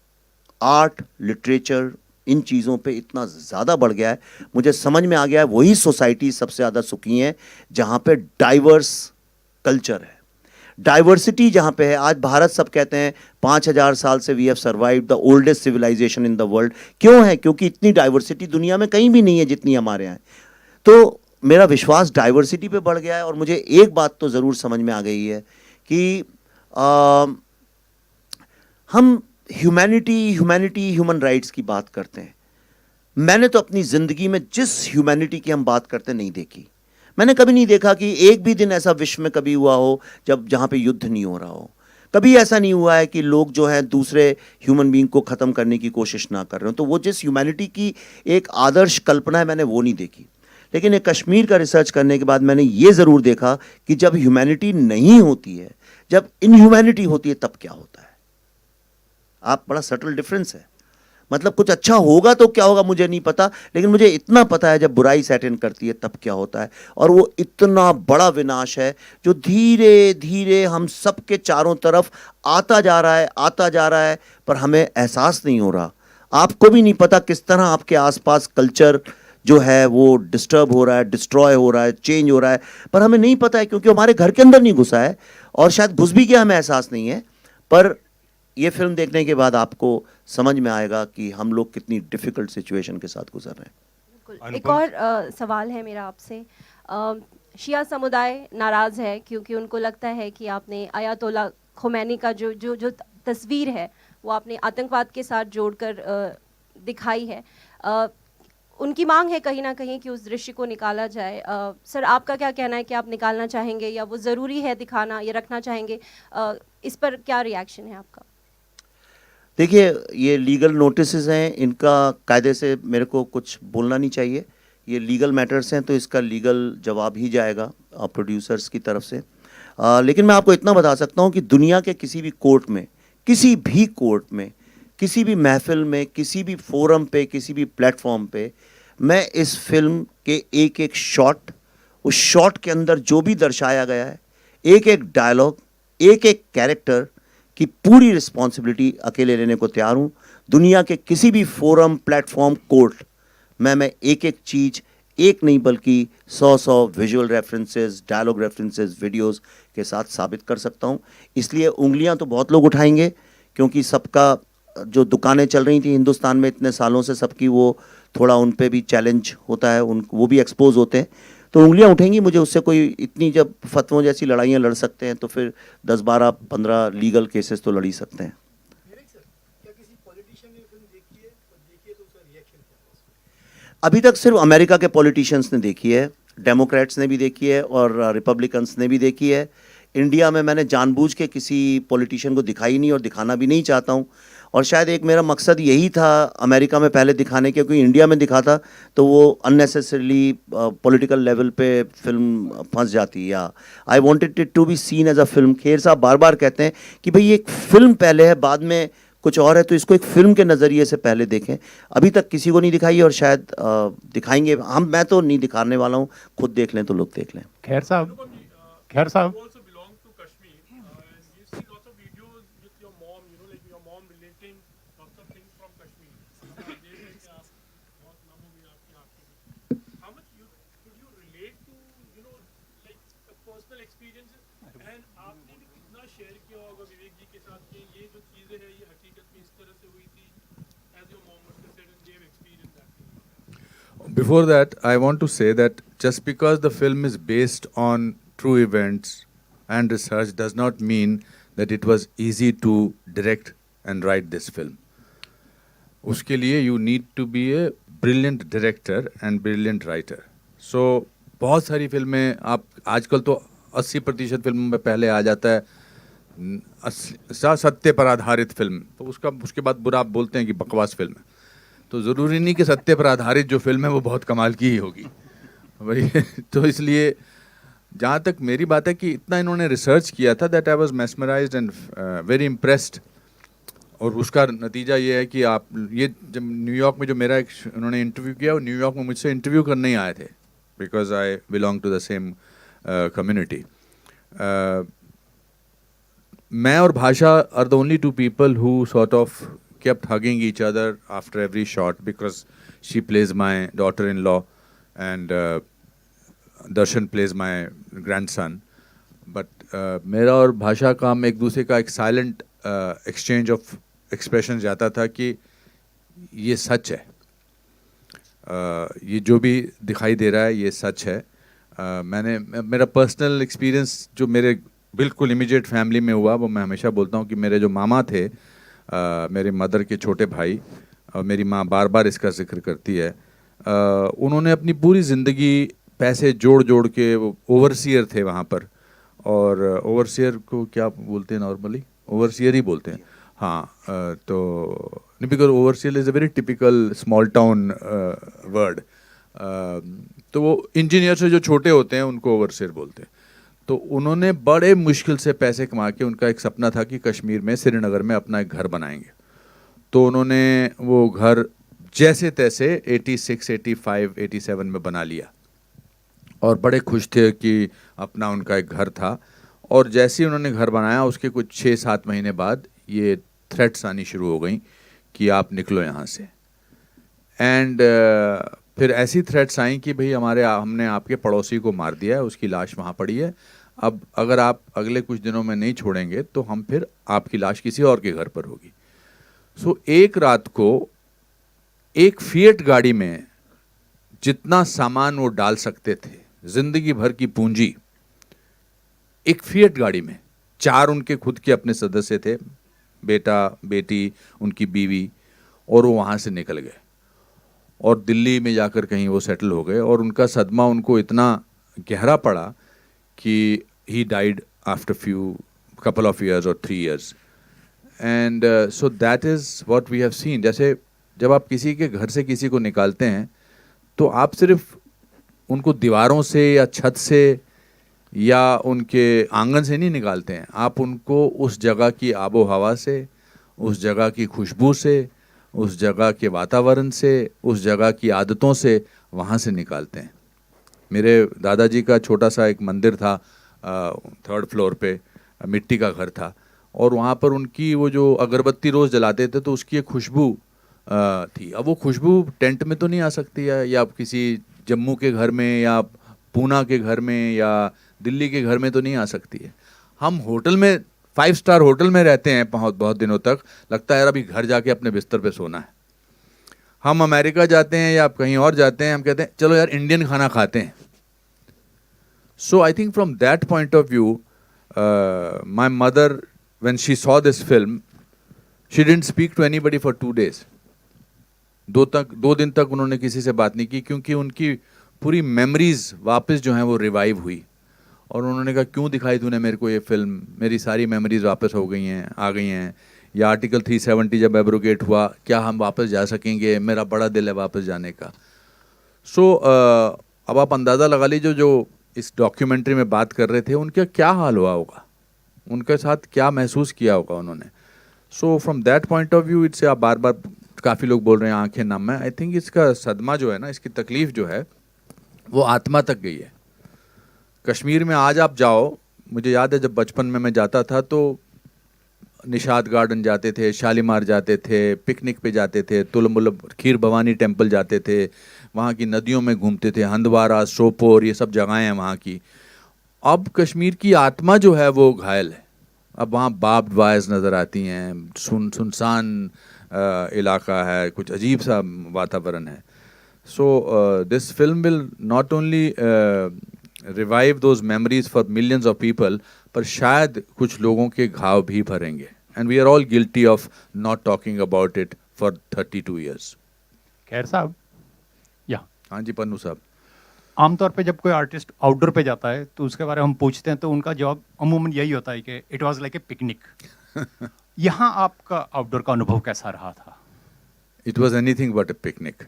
आर्ट, लिटरेचर, इन चीज़ों पे इतना ज़्यादा बढ़ गया है, मुझे समझ में आ गया है वही सोसाइटी सबसे ज़्यादा सुखी है जहाँ पे डाइवर्स कल्चर है, डाइवर्सिटी जहाँ पे है। आज भारत, सब कहते हैं 5000 साल से we have survived the oldest civilisation in the world. क्यों है? क्योंकि इतनी डाइवर्सिटी दुनिया में कहीं भी नहीं है जितनी हमारे यहाँ है। तो मेरा विश्वास डाइवर्सिटी पे बढ़ गया है। और मुझे एक बात तो ज़रूर समझ में आ गई है कि हम ह्यूमैनिटी, ह्यूमन राइट्स की बात करते हैं। मैंने तो अपनी ज़िंदगी में जिस ह्यूमैनिटी की हम बात करते नहीं देखी। मैंने कभी नहीं देखा कि एक भी दिन ऐसा विश्व में कभी हुआ हो जहाँ पे युद्ध नहीं हो रहा हो। कभी ऐसा नहीं हुआ है कि लोग जो हैं दूसरे ह्यूमन बीइंग को ख़त्म करने की कोशिश ना कर रहे हो। तो वो जिस ह्यूमैनिटी की एक आदर्श कल्पना है, मैंने वो नहीं देखी। लेकिन एक कश्मीर का रिसर्च करने के बाद मैंने ये ज़रूर देखा कि जब ह्यूमैनिटी नहीं होती है, जब इनह्यूमैनिटी होती है, तब क्या होता है। आप, बड़ा सटल डिफरेंस है। मतलब कुछ अच्छा होगा तो क्या होगा मुझे नहीं पता, लेकिन मुझे इतना पता है जब बुराई सेट इन करती है तब क्या होता है। और वो इतना बड़ा विनाश है जो धीरे धीरे हम सबके चारों तरफ आता जा रहा है, पर हमें एहसास नहीं हो रहा। आपको भी नहीं पता किस तरह आपके आसपास कल्चर जो है वो डिस्टर्ब हो रहा है, डिस्ट्रॉय हो रहा है, चेंज हो रहा है, पर हमें नहीं पता है क्योंकि हमारे घर के अंदर नहीं घुसा है, और शायद घुस भी गया, हमें एहसास नहीं है। पर ये फिल्म देखने के बाद आपको समझ में आएगा कि हम लोग कितनी डिफिकल्ट सिचुएशन के साथ गुजर रहे हैं। बिल्कुल। एक और सवाल है मेरा आपसे। शिया समुदाय नाराज़ है क्योंकि उनको लगता है कि आपने आयतोल्ला खोमैनी का जो तस्वीर है वो आपने आतंकवाद के साथ जोड़कर दिखाई है। उनकी मांग है कहीं ना कहीं कि उस दृश्य को निकाला जाए। सर, आपका क्या कहना है कि आप निकालना चाहेंगे या वो ज़रूरी है दिखाना, या रखना चाहेंगे? इस पर क्या रिएक्शन है आपका? देखिए, ये लीगल नोटिसेस हैं, इनका कायदे से मेरे को कुछ बोलना नहीं चाहिए। ये लीगल मैटर्स हैं तो इसका लीगल जवाब ही जाएगा प्रोड्यूसर्स की तरफ से। लेकिन मैं आपको इतना बता सकता हूँ कि दुनिया के किसी भी कोर्ट में, किसी भी कोर्ट में, किसी भी महफिल में, किसी भी फोरम पे, किसी भी प्लेटफॉर्म पे, मैं इस फिल्म के एक एक शॉट, उस शॉट के अंदर जो भी दर्शाया गया है, एक एक डायलॉग, एक एक कैरेक्टर की पूरी रिस्पॉन्सिबिलिटी अकेले लेने को तैयार हूँ। दुनिया के किसी भी फोरम, प्लेटफॉर्म, कोर्ट मैं एक एक चीज़, एक नहीं बल्कि 100 visual references, dialogue references, videos के साथ साबित कर सकता हूँ। इसलिए उंगलियाँ तो बहुत लोग उठाएंगे क्योंकि सबका जो दुकानें चल रही थी हिंदुस्तान में इतने सालों से, सबकी वो थोड़ा उन पे भी चैलेंज होता है, वो भी एक्सपोज होते हैं। तो उंगलियां उठेंगी मुझे उससे कोई इतनी, जब फतवों जैसी लड़ाइयाँ लड़ सकते हैं तो फिर 10, 12, 15 लीगल केसेस तो लड़ ही सकते हैं। अभी तक सिर्फ अमेरिका के पॉलिटिशियंस ने देखी है, डेमोक्रेट्स ने भी देखी है और रिपब्लिकन्स ने भी देखी है। इंडिया में मैंने जानबूझ के किसी पॉलिटिशियन को दिखाई नहीं और दिखाना भी नहीं चाहता हूँ, और शायद एक मेरा मकसद यही था अमेरिका में पहले दिखाने के, क्योंकि इंडिया में दिखाता तो वो अननेसेसरीली पॉलिटिकल लेवल पे फिल्म फंस जाती। या I wanted it to be seen as a film. Kher साहब बार बार कहते हैं कि भाई ये एक फिल्म पहले है, बाद में कुछ और है, तो इसको एक फिल्म के नज़रिए से पहले देखें। अभी तक किसी को नहीं दिखाई और शायद दिखाएंगे हम। मैं तो नहीं दिखाने वाला हूँ, खुद देख लें तो लोग देख लें। खैर साहब Before that, I want to say that just because the film is based on true events and research does not mean that it was easy to direct and write this film. उसके लिए you need to be a brilliant director and brilliant writer. So बहुत सारी फिल्में आप आजकल तो 80% फिल्मों में पहले आ जाता है सत्य पर आधारित फिल्म, तो उसके बाद बुरा आप बोलते हैं कि बकवास फिल्म है। तो ज़रूरी नहीं कि सत्य पर आधारित जो फिल्म है वो बहुत कमाल की ही होगी भाई। तो इसलिए जहाँ तक मेरी बात है कि इतना इन्होंने रिसर्च किया था that I was mesmerised and very impressed. और उसका नतीजा ये है कि आप ये जब न्यूयॉर्क में जो मेरा एक उन्होंने इंटरव्यू किया, वो न्यूयॉर्क में मुझसे इंटरव्यू करने ही आए थे because I belong to the same community. मैं और Bhasha are the only two people who sort of kept hugging each other after every shot because she plays my daughter-in-law and Darshan plays my grandson. But मेरा और भाषा का हम एक दूसरे का एक silent exchange of expressions जाता था कि ये सच है, ये जो भी दिखाई दे रहा है ये सच है। मेरा पर्सनल एक्सपीरियंस जो मेरे बिल्कुल इमीडिएट फैमिली में हुआ, वो मैं हमेशा बोलता हूँ कि मेरे जो मामा थे, मेरी मदर के छोटे भाई, और मेरी माँ बार बार इसका जिक्र करती है, उन्होंने अपनी पूरी ज़िंदगी पैसे जोड़ जोड़ के, वो ओवरसियर थे वहाँ पर, और ओवरसियर को क्या बोलते हैं नॉर्मली, ओवरसियर ही बोलते हैं हाँ। तो because overseer is a very typical small town word. तो वो इंजीनियर से जो छोटे होते हैं उनको ओवरसियर बोलते हैं। तो उन्होंने बड़े मुश्किल से पैसे कमा के, उनका एक सपना था कि कश्मीर में श्रीनगर में अपना एक घर बनाएंगे। तो उन्होंने वो घर जैसे तैसे 86, 85, 87 में बना लिया और बड़े खुश थे कि अपना उनका एक घर था। और जैसे ही उन्होंने घर बनाया उसके कुछ 6-7 महीने बाद ये थ्रेट्स आनी शुरू हो गई कि आप निकलो यहाँ से। एंड फिर ऐसी थ्रेट्स आई कि भाई हमने आपके पड़ोसी को मार दिया है, उसकी लाश वहाँ पड़ी है, अब अगर आप अगले कुछ दिनों में नहीं छोड़ेंगे तो हम फिर आपकी लाश किसी और के घर पर होगी। सो एक रात को एक फिएट गाड़ी में जितना सामान वो डाल सकते थे, जिंदगी भर की पूंजी, एक फिएट गाड़ी में 4 उनके खुद के अपने सदस्य थे, बेटा बेटी उनकी बीवी, और वो वहाँ से निकल गए और दिल्ली में जाकर कहीं वो सेटल हो गए। और उनका सदमा उनको इतना गहरा पड़ा कि he died after couple of years or 3 years. And so that is what we have seen. जैसे जब आप किसी के घर से किसी को निकालते हैं तो आप सिर्फ उनको दीवारों से या छत से या उनके आंगन से नहीं निकालते हैं, आप उनको उस जगह की आबो हवा से, उस जगह की खुशबू से, उस जगह के वातावरण से, उस जगह की आदतों से वहाँ से निकालते हैं। मेरे दादाजी का छोटा सा एक मंदिर था 3rd फ्लोर पे, मिट्टी का घर था, और वहाँ पर उनकी वो जो अगरबत्ती रोज़ जलाते थे तो उसकी एक खुशबू थी। अब वो खुशबू टेंट में तो नहीं आ सकती है, या किसी जम्मू के घर में या पूना के घर में या दिल्ली के घर में तो नहीं आ सकती है। हम होटल में 5 स्टार होटल में रहते हैं बहुत दिनों तक, लगता है यार अभी घर जाके अपने बिस्तर पे सोना है। हम अमेरिका जाते हैं या कहीं और जाते हैं, हम कहते हैं चलो यार इंडियन खाना खाते हैं, So I think from that point of view, my mother, when she saw this film, she didn't speak to anybody for 2 days. 2 दिन तक उन्होंने किसी से बात नहीं की, क्योंकि उनकी पूरी मेमोरीज वापस जो हैं वो रिवाइव हुई। और उन्होंने कहा, क्यों दिखाई तूने मेरे को ये फिल्म, मेरी सारी मेमोरीज वापस हो गई हैं, आ गई हैं। या आर्टिकल 370 जब एब्रोगेट हुआ, क्या हम वापस जा सकेंगे, मेरा बड़ा दिल है वापस जाने का। सो अब आप अंदाज़ा लगा लीजिए, जो इस डॉक्यूमेंट्री में बात कर रहे थे, उनका क्या हाल हुआ होगा, उनके साथ क्या महसूस किया होगा उन्होंने। So from that point of view it's, आप बार बार काफ़ी लोग बोल रहे हैं आंखें नम है, आई थिंक इसका सदमा जो है ना, इसकी तकलीफ़ जो है वो आत्मा तक गई है। कश्मीर में आज आप जाओ, मुझे याद है जब बचपन में मैं जाता था तो निशाद गार्डन जाते थे, शालीमार जाते थे, पिकनिक पे जाते थे, तुलमुल खीर भवानी टेम्पल जाते थे, वहाँ की नदियों में घूमते थे, हंदवारा, सोपोर, ये सब जगहें हैं वहाँ की। अब कश्मीर की आत्मा जो है वो घायल है। अब वहाँ बार्ब्ड वायर्स नज़र आती हैं, सुनसान इलाका है, कुछ अजीब सा वातावरण है। So this film will not only revive those memories for millions of people, पर शायद कुछ लोगों के घाव भी भरेंगे। And we are all guilty of not talking about it for 32 years. Kher साहब, या हाँ जी पन्नू साहब। आमतौर पे जब कोई आर्टिस्ट आउटडोर पे जाता है तो उसके बारे में हम पूछते हैं तो उनका जवाब अमूमन यही होता है कि it was like a picnic. यहाँ आपका आउटडोर का अनुभव कैसा रहा था? It was anything but A picnic.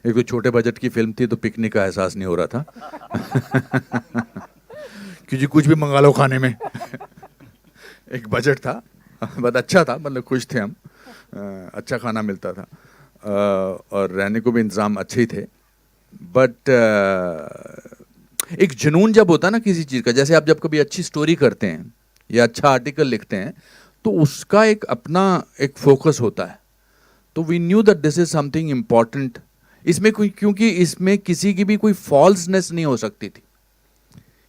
एक तो छोटे बजट की फिल्म थी तो पिकनिक का एहसास नहीं हो रहा था क्योंकि कुछ भी मंगा लो खाने में एक बजट था, बट अच्छा था, मतलब खुश थे हम, अच्छा खाना मिलता था, और रहने को भी इंतज़ाम अच्छे ही थे। बट एक जुनून जब होता है ना किसी चीज़ का, जैसे आप जब कभी अच्छी स्टोरी करते हैं या अच्छा आर्टिकल लिखते हैं तो उसका एक अपना एक फोकस होता है। तो we knew that this is something important. इसमें कोई, क्योंकि इसमें किसी की भी कोई फॉल्सनेस नहीं हो सकती थी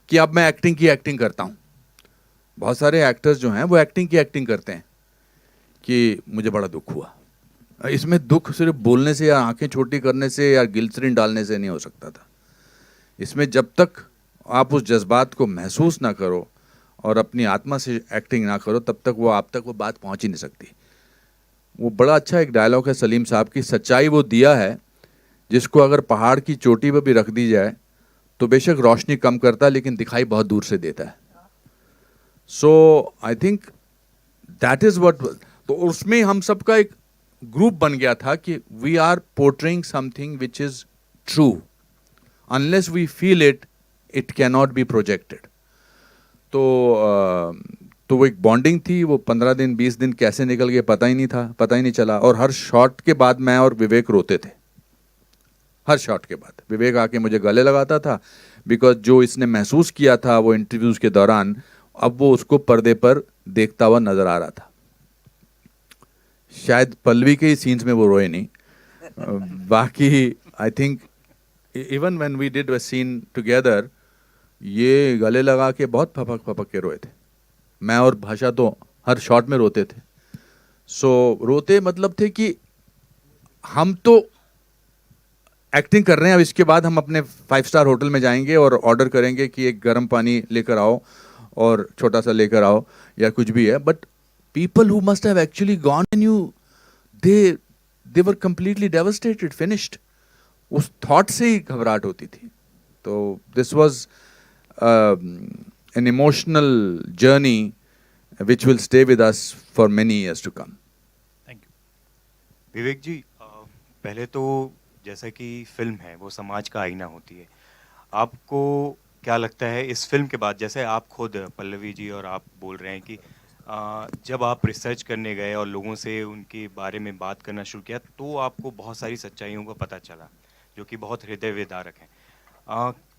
कि अब मैं एक्टिंग की एक्टिंग करता हूँ। बहुत सारे एक्टर्स जो हैं वो एक्टिंग की एक्टिंग करते हैं कि मुझे बड़ा दुख हुआ। इसमें दुख सिर्फ बोलने से या आंखें छोटी करने से या ग्लिसरीन डालने से नहीं हो सकता था। इसमें जब तक आप उस जज्बात को महसूस ना करो और अपनी आत्मा से एक्टिंग ना करो, तब तक वो आप तक वो बात पहुंच ही नहीं सकती। वो बड़ा अच्छा एक डायलॉग है सलीम साहब की, सच्चाई वो दिया है जिसको अगर पहाड़ की चोटी पर भी रख दी जाए तो बेशक रोशनी कम करता है लेकिन दिखाई बहुत दूर से देता है। So I think that is what. तो उसमें हम सबका एक ग्रुप बन गया था कि we are portraying something which is true, unless we feel it, it can not be projected. तो वो एक बॉन्डिंग थी। वो 15 दिन 20 दिन कैसे निकल गए पता ही नहीं था, पता ही नहीं चला। और हर शॉट के बाद मैं और विवेक रोते थे। हर शॉट के बाद विवेक आके मुझे गले लगाता था, बिकॉज जो इसने महसूस किया था वो इंटरव्यूज के दौरान, अब वो उसको पर्दे पर देखता हुआ नजर आ रहा था। शायद पल्लवी के ही सीन्स में वो रोए नहीं, बाकी I think even when we did a scene together, ये गले लगा के बहुत फपक फपक के रोए थे। मैं और भाषा तो हर शॉट में रोते थे। सो रोते मतलब थे कि हम तो एक्टिंग कर रहे हैं, अब इसके बाद हम अपने 5 स्टार होटल में जाएंगे और ऑर्डर करेंगे कि एक गर्म पानी लेकर आओ और छोटा सा लेकर आओ या कुछ भी है। But people who must have actually gone and they were completely devastated, finished. उस thought से ही घबराहट होती थी। तो this was an emotional journey which will stay with us for many years to come. Thank you. Vivek ji, पहले तो जैसा कि फिल्म है वो समाज का आईना होती है, आपको क्या लगता है इस फिल्म के बाद, जैसे आप खुद पल्लवी जी और आप बोल रहे हैं कि जब आप रिसर्च करने गए और लोगों से उनके बारे में बात करना शुरू किया तो आपको बहुत सारी सच्चाइयों का पता चला जो कि बहुत हृदय विदारक हैं।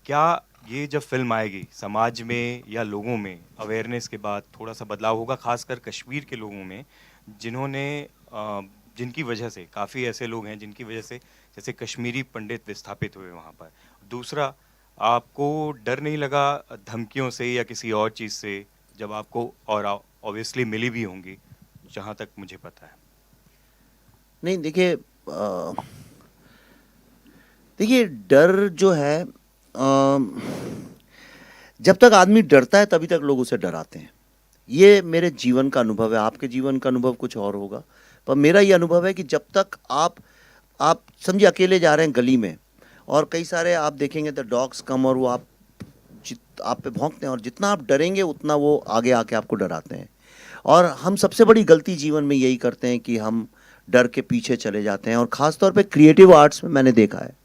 क्या ये जब फिल्म आएगी समाज में या लोगों में अवेयरनेस के बाद थोड़ा सा बदलाव होगा, खासकर कश्मीर के लोगों में जिन्होंने जिनकी वजह से काफ़ी ऐसे लोग हैं जिनकी वजह से जैसे कश्मीरी पंडित विस्थापित हुए वहाँ पर। दूसरा, आपको डर नहीं लगा धमकियों से या किसी और चीज़ से जब आपको, और ऑब्वियसली मिली भी होंगी जहाँ तक मुझे पता है? नहीं, देखिए, देखिए डर जो है जब तक आदमी डरता है तभी तक लोग उसे डराते हैं। ये मेरे जीवन का अनुभव है, आपके जीवन का अनुभव कुछ और होगा, पर मेरा ये अनुभव है कि जब तक आप समझिए अकेले जा रहे हैं गली में और कई सारे आप देखेंगे द डॉग्स कम और वो आप पे भौंकते हैं और जितना आप डरेंगे उतना वो आगे आके आपको डराते हैं। और हम सबसे बड़ी गलती जीवन में यही करते हैं कि हम डर के पीछे चले जाते हैं। और ख़ास तौर पे क्रिएटिव आर्ट्स में मैंने देखा है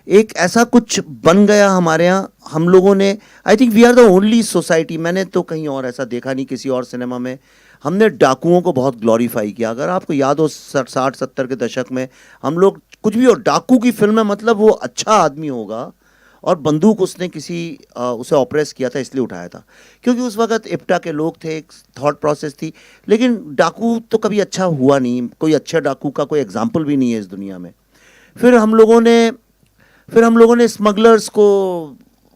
एक ऐसा कुछ बन गया हमारे यहाँ, हम लोगों ने, I think we are the only society, मैंने तो कहीं और ऐसा देखा नहीं किसी और सिनेमा में, हमने डाकुओं को बहुत ग्लोरीफाई किया। अगर आपको याद हो 60-70 के दशक में हम लोग कुछ भी, और डाकू की फिल्म में मतलब वो अच्छा आदमी होगा और बंदूक उसने उसे ऑपरेस किया था इसलिए उठाया था, क्योंकि उस वक्त इप्टा के लोग थे, एक थॉट प्रोसेस थी। लेकिन डाकू तो कभी अच्छा हुआ नहीं, कोई अच्छे डाकू का कोई एग्जाम्पल भी नहीं है इस दुनिया में। फिर हम लोगों ने स्मगलर्स को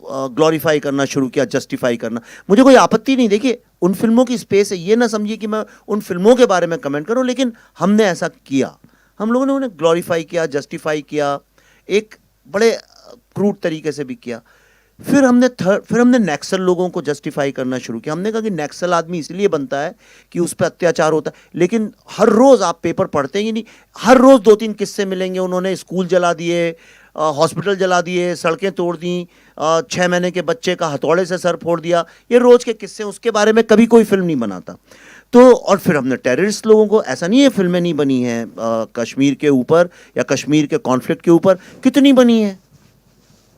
ग्लोरीफाई करना शुरू किया, जस्टिफाई करना। मुझे कोई आपत्ति नहीं, देखिए उन फिल्मों की स्पेस है, ये ना समझिए कि मैं उन फिल्मों के बारे में कमेंट करूं, लेकिन हमने ऐसा किया, हम लोगों ने उन्हें ग्लोरीफाई किया, जस्टिफाई किया, एक बड़े क्रूड तरीके से भी किया। फिर हमने नक्सल लोगों को जस्टिफाई करना शुरू किया। हमने कहा कि नक्सल आदमी इसलिए बनता है कि उस पर अत्याचार होता है, लेकिन हर रोज़ आप पेपर पढ़ते ही नहीं, हर रोज़ 2-3 किस्से मिलेंगे, उन्होंने स्कूल जला दिए, हॉस्पिटल जला दिए, सड़कें तोड़ दी, 6 महीने के बच्चे का हथौड़े से सर फोड़ दिया, ये रोज़ के किस्से, उसके बारे में कभी कोई फिल्म नहीं बनाता। तो और फिर हमने टेररिस्ट लोगों को, ऐसा नहीं है फिल्में नहीं बनी हैं कश्मीर के ऊपर या कश्मीर के कॉन्फ्लिक्ट के ऊपर, कितनी बनी है,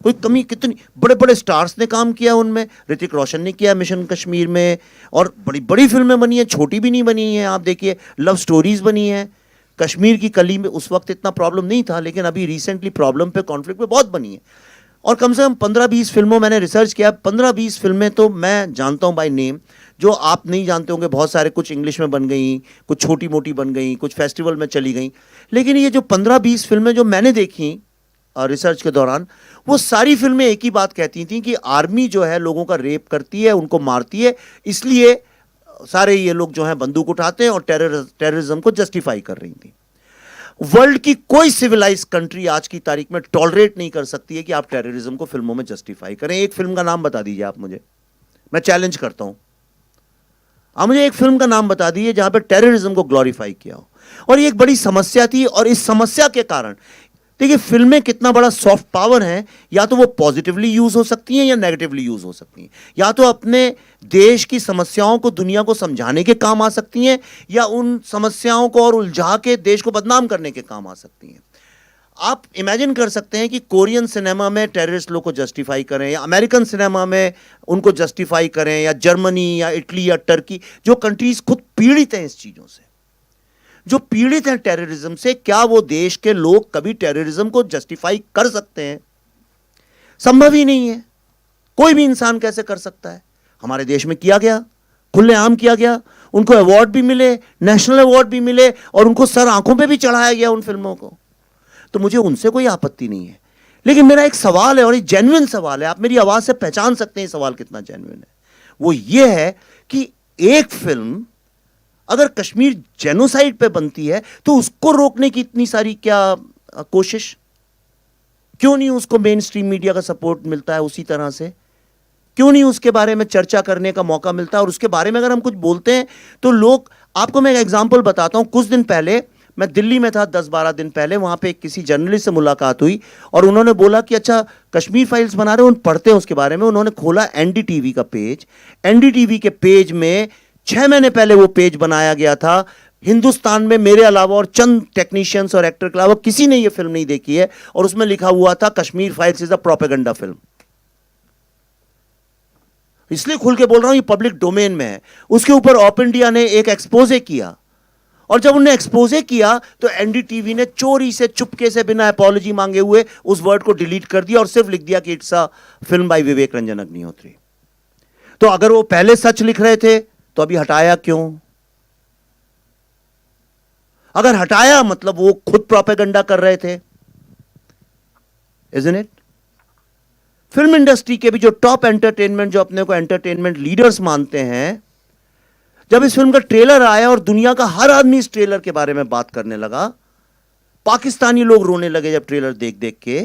कोई कमी, कितनी बड़े बड़े स्टार्स ने काम किया उनमें, ऋतिक रोशन ने किया मिशन कश्मीर में, और बड़ी बड़ी फिल्में बनी हैं, छोटी भी नहीं बनी हैं। आप देखिए लव स्टोरीज बनी हैं, कश्मीर की कली में उस वक्त इतना प्रॉब्लम नहीं था, लेकिन अभी रिसेंटली प्रॉब्लम पे, कॉन्फ्लिक्ट पे बहुत बनी है। और कम से कम 15-20 फिल्मों, मैंने रिसर्च किया, 15-20 फिल्में तो मैं जानता हूँ बाय नेम, जो आप नहीं जानते होंगे। बहुत सारे, कुछ इंग्लिश में बन गई, कुछ छोटी मोटी बन गई, कुछ फेस्टिवल में चली गई, लेकिन ये जो 15-20 फिल्में जो मैंने देखी रिसर्च के दौरान, वो सारी फिल्में एक ही बात कहती थी कि आर्मी जो है लोगों का रेप करती है, उनको मारती है, इसलिए सारे ये लोग जो हैं बंदूक उठाते हैं और टेररिज्म को जस्टिफाई कर रही थी। वर्ल्ड की कोई सिविलाइज कंट्री आज की तारीख में टॉलरेट नहीं कर सकती है कि आप टेररिज्म को फिल्मों में जस्टिफाई करें। एक फिल्म का नाम बता दीजिए आप मुझे, मैं चैलेंज करता हूं, आप मुझे एक फिल्म का नाम बता दीजिए जहां पर टेररिज्म को ग्लोरीफाई किया हो। और ये एक बड़ी समस्या थी, और इस समस्या के कारण देखिए फिल्में कितना बड़ा सॉफ्ट पावर है, या तो वो पॉजिटिवली यूज हो सकती हैं या नेगेटिवली यूज हो सकती हैं, या तो अपने देश की समस्याओं को दुनिया को समझाने के काम आ सकती हैं, या उन समस्याओं को और उलझा के देश को बदनाम करने के काम आ सकती हैं। आप इमेजिन कर सकते हैं कि कोरियन सिनेमा में टेररिस्ट लोग को जस्टिफाई करें, या अमेरिकन सिनेमा में उनको जस्टिफाई करें, या जर्मनी या इटली या टर्की, जो कंट्रीज खुद पीड़ित हैं इस चीज़ों से, जो पीड़ित हैं टेररिज्म से, क्या वो देश के लोग कभी टेररिज्म को जस्टिफाई कर सकते हैं? संभव ही नहीं है। कोई भी इंसान कैसे कर सकता है? हमारे देश में किया गया, खुलेआम किया गया, उनको अवार्ड भी मिले, नेशनल अवार्ड भी मिले, और उनको सर आंखों पे भी चढ़ाया गया उन फिल्मों को। तो मुझे उनसे कोई आपत्ति नहीं है, लेकिन मेरा एक सवाल है, और एक जेन्युइन सवाल है, आप मेरी आवाज से पहचान सकते हैं सवाल कितना जेन्युइन है। वो ये है कि एक फिल्म अगर कश्मीर जेनोसाइड पे बनती है तो उसको रोकने की इतनी सारी क्या कोशिश, क्यों नहीं उसको मेन स्ट्रीम मीडिया का सपोर्ट मिलता है? उसी तरह से क्यों नहीं उसके बारे में चर्चा करने का मौका मिलता है? और उसके बारे में अगर हम कुछ बोलते हैं तो लोग, आपको मैं एक एग्जांपल बताता हूं। कुछ दिन पहले मैं दिल्ली में था, 10-12 दिन पहले, वहां पे किसी जर्नलिस्ट से मुलाकात हुई और उन्होंने बोला कि अच्छा कश्मीर फाइल्स बना रहे हो, पढ़ते हैं उसके बारे में। उन्होंने खोला एनडीटीवी का पेज, एनडीटीवी के पेज में 6 महीने पहले वो पेज बनाया गया था। हिंदुस्तान में मेरे अलावा और चंद टेक्नीशियंस और एक्टर के अलावा किसी ने ये फिल्म नहीं देखी है, और उसमें लिखा हुआ था Kashmir files is a propaganda film. इसलिए खुल के बोल रहा हूं, ये पब्लिक डोमेन में है। उसके ऊपर ऑप इंडिया ने एक एक्सपोजे किया, और जब उन्होंने एक्सपोजे किया तो एनडीटीवी ने चोरी से, चुपके से, बिना अपॉलॉजी मांगे हुए उस वर्ड को डिलीट कर दिया और सिर्फ लिख दिया कि इट्स अ फिल्म बाय विवेक रंजन अग्निहोत्री। तो अगर वो पहले सच लिख रहे थे तो अभी हटाया क्यों? अगर हटाया मतलब वो खुद प्रोपेगेंडा कर रहे थे, इज़न्ट इट? फिल्म इंडस्ट्री के भी जो टॉप एंटरटेनमेंट, जो अपने को एंटरटेनमेंट लीडर्स मानते हैं, जब इस फिल्म का ट्रेलर आया और दुनिया का हर आदमी इस ट्रेलर के बारे में बात करने लगा, पाकिस्तानी लोग रोने लगे जब ट्रेलर देख देख के,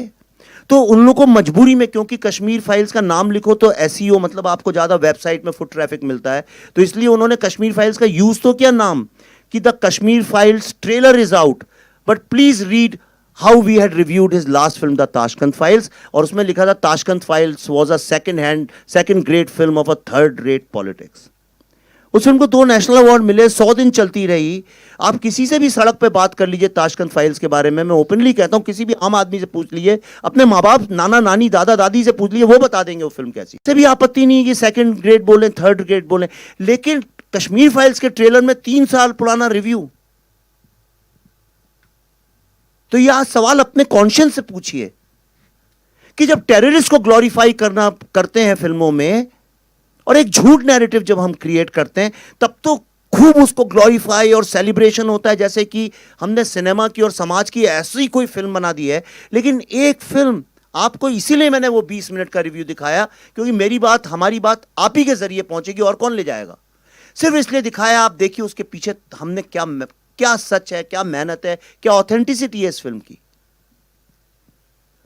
तो उन लोगों को मजबूरी में, क्योंकि कश्मीर फाइल्स का नाम लिखो तो एसईओ मतलब आपको ज़्यादा वेबसाइट में फुट ट्रैफिक मिलता है, तो इसलिए उन्होंने कश्मीर फाइल्स का यूज़ तो किया नाम कि the Kashmir files trailer is out, but please read how we had reviewed his last film the Tashkent files, और उसमें लिखा था Tashkent files was a second great film of a third rate politics. उस फिल्म को 2 नेशनल अवार्ड मिले, 100 दिन चलती रही। आप किसी से भी सड़क पे बात कर लीजिए ताशकंद फाइल्स के बारे में, मैं ओपनली कहता हूं, किसी भी आम आदमी से पूछ लीजिए, अपने माँ बाप, नाना नानी, दादा दादी से पूछ लीजिए, वो बता देंगे वो फिल्म कैसी। से भी आपत्ति नहीं कि सेकंड ग्रेड बोले, थर्ड ग्रेड बोले, लेकिन कश्मीर फाइल्स के ट्रेलर में 3 साल पुराना रिव्यू। तो ये आज सवाल अपने कॉन्शियंस से पूछिए कि जब टेररिस्ट को ग्लोरीफाई करते हैं फिल्मों में, और एक झूठ नैरेटिव जब हम क्रिएट करते हैं, तब तो खूब उसको ग्लोरीफाई और सेलिब्रेशन होता है, जैसे कि हमने सिनेमा की और समाज की ऐसी कोई फिल्म बना दी है। लेकिन एक फिल्म आपको, इसीलिए मैंने वो 20 मिनट का रिव्यू दिखाया, क्योंकि मेरी बात, हमारी बात आप ही के जरिए पहुंचेगी, और कौन ले जाएगा। सिर्फ इसलिए दिखाया, आप देखिए उसके पीछे हमने क्या सच है, क्या मेहनत है, क्या ऑथेंटिसिटी है इस फिल्म की।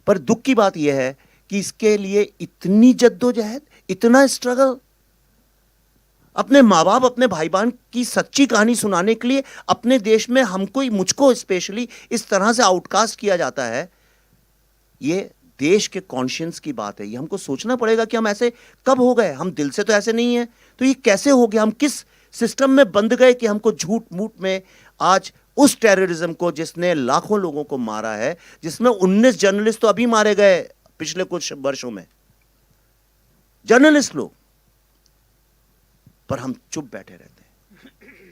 पर दुख की बात यह है कि इसके लिए इतनी जद्दोजहद, इतना स्ट्रगल, अपने माँ बाप, अपने भाई बहन की सच्ची कहानी सुनाने के लिए अपने देश में हमको, मुझको स्पेशली इस तरह से आउटकास्ट किया जाता है। ये देश के कॉन्शियंस की बात है। ये हमको सोचना पड़ेगा कि हम ऐसे कब हो गए। हम दिल से तो ऐसे नहीं है, तो ये कैसे हो गया? हम किस सिस्टम में बंद गए कि हमको झूठ मूठ में आज उस टेररिज्म को, जिसने लाखों लोगों को मारा है, जिसमें 19 जर्नलिस्ट तो अभी मारे गए पिछले कुछ वर्षों में, जर्नलिस्ट लोग, पर हम चुप बैठे रहते हैं।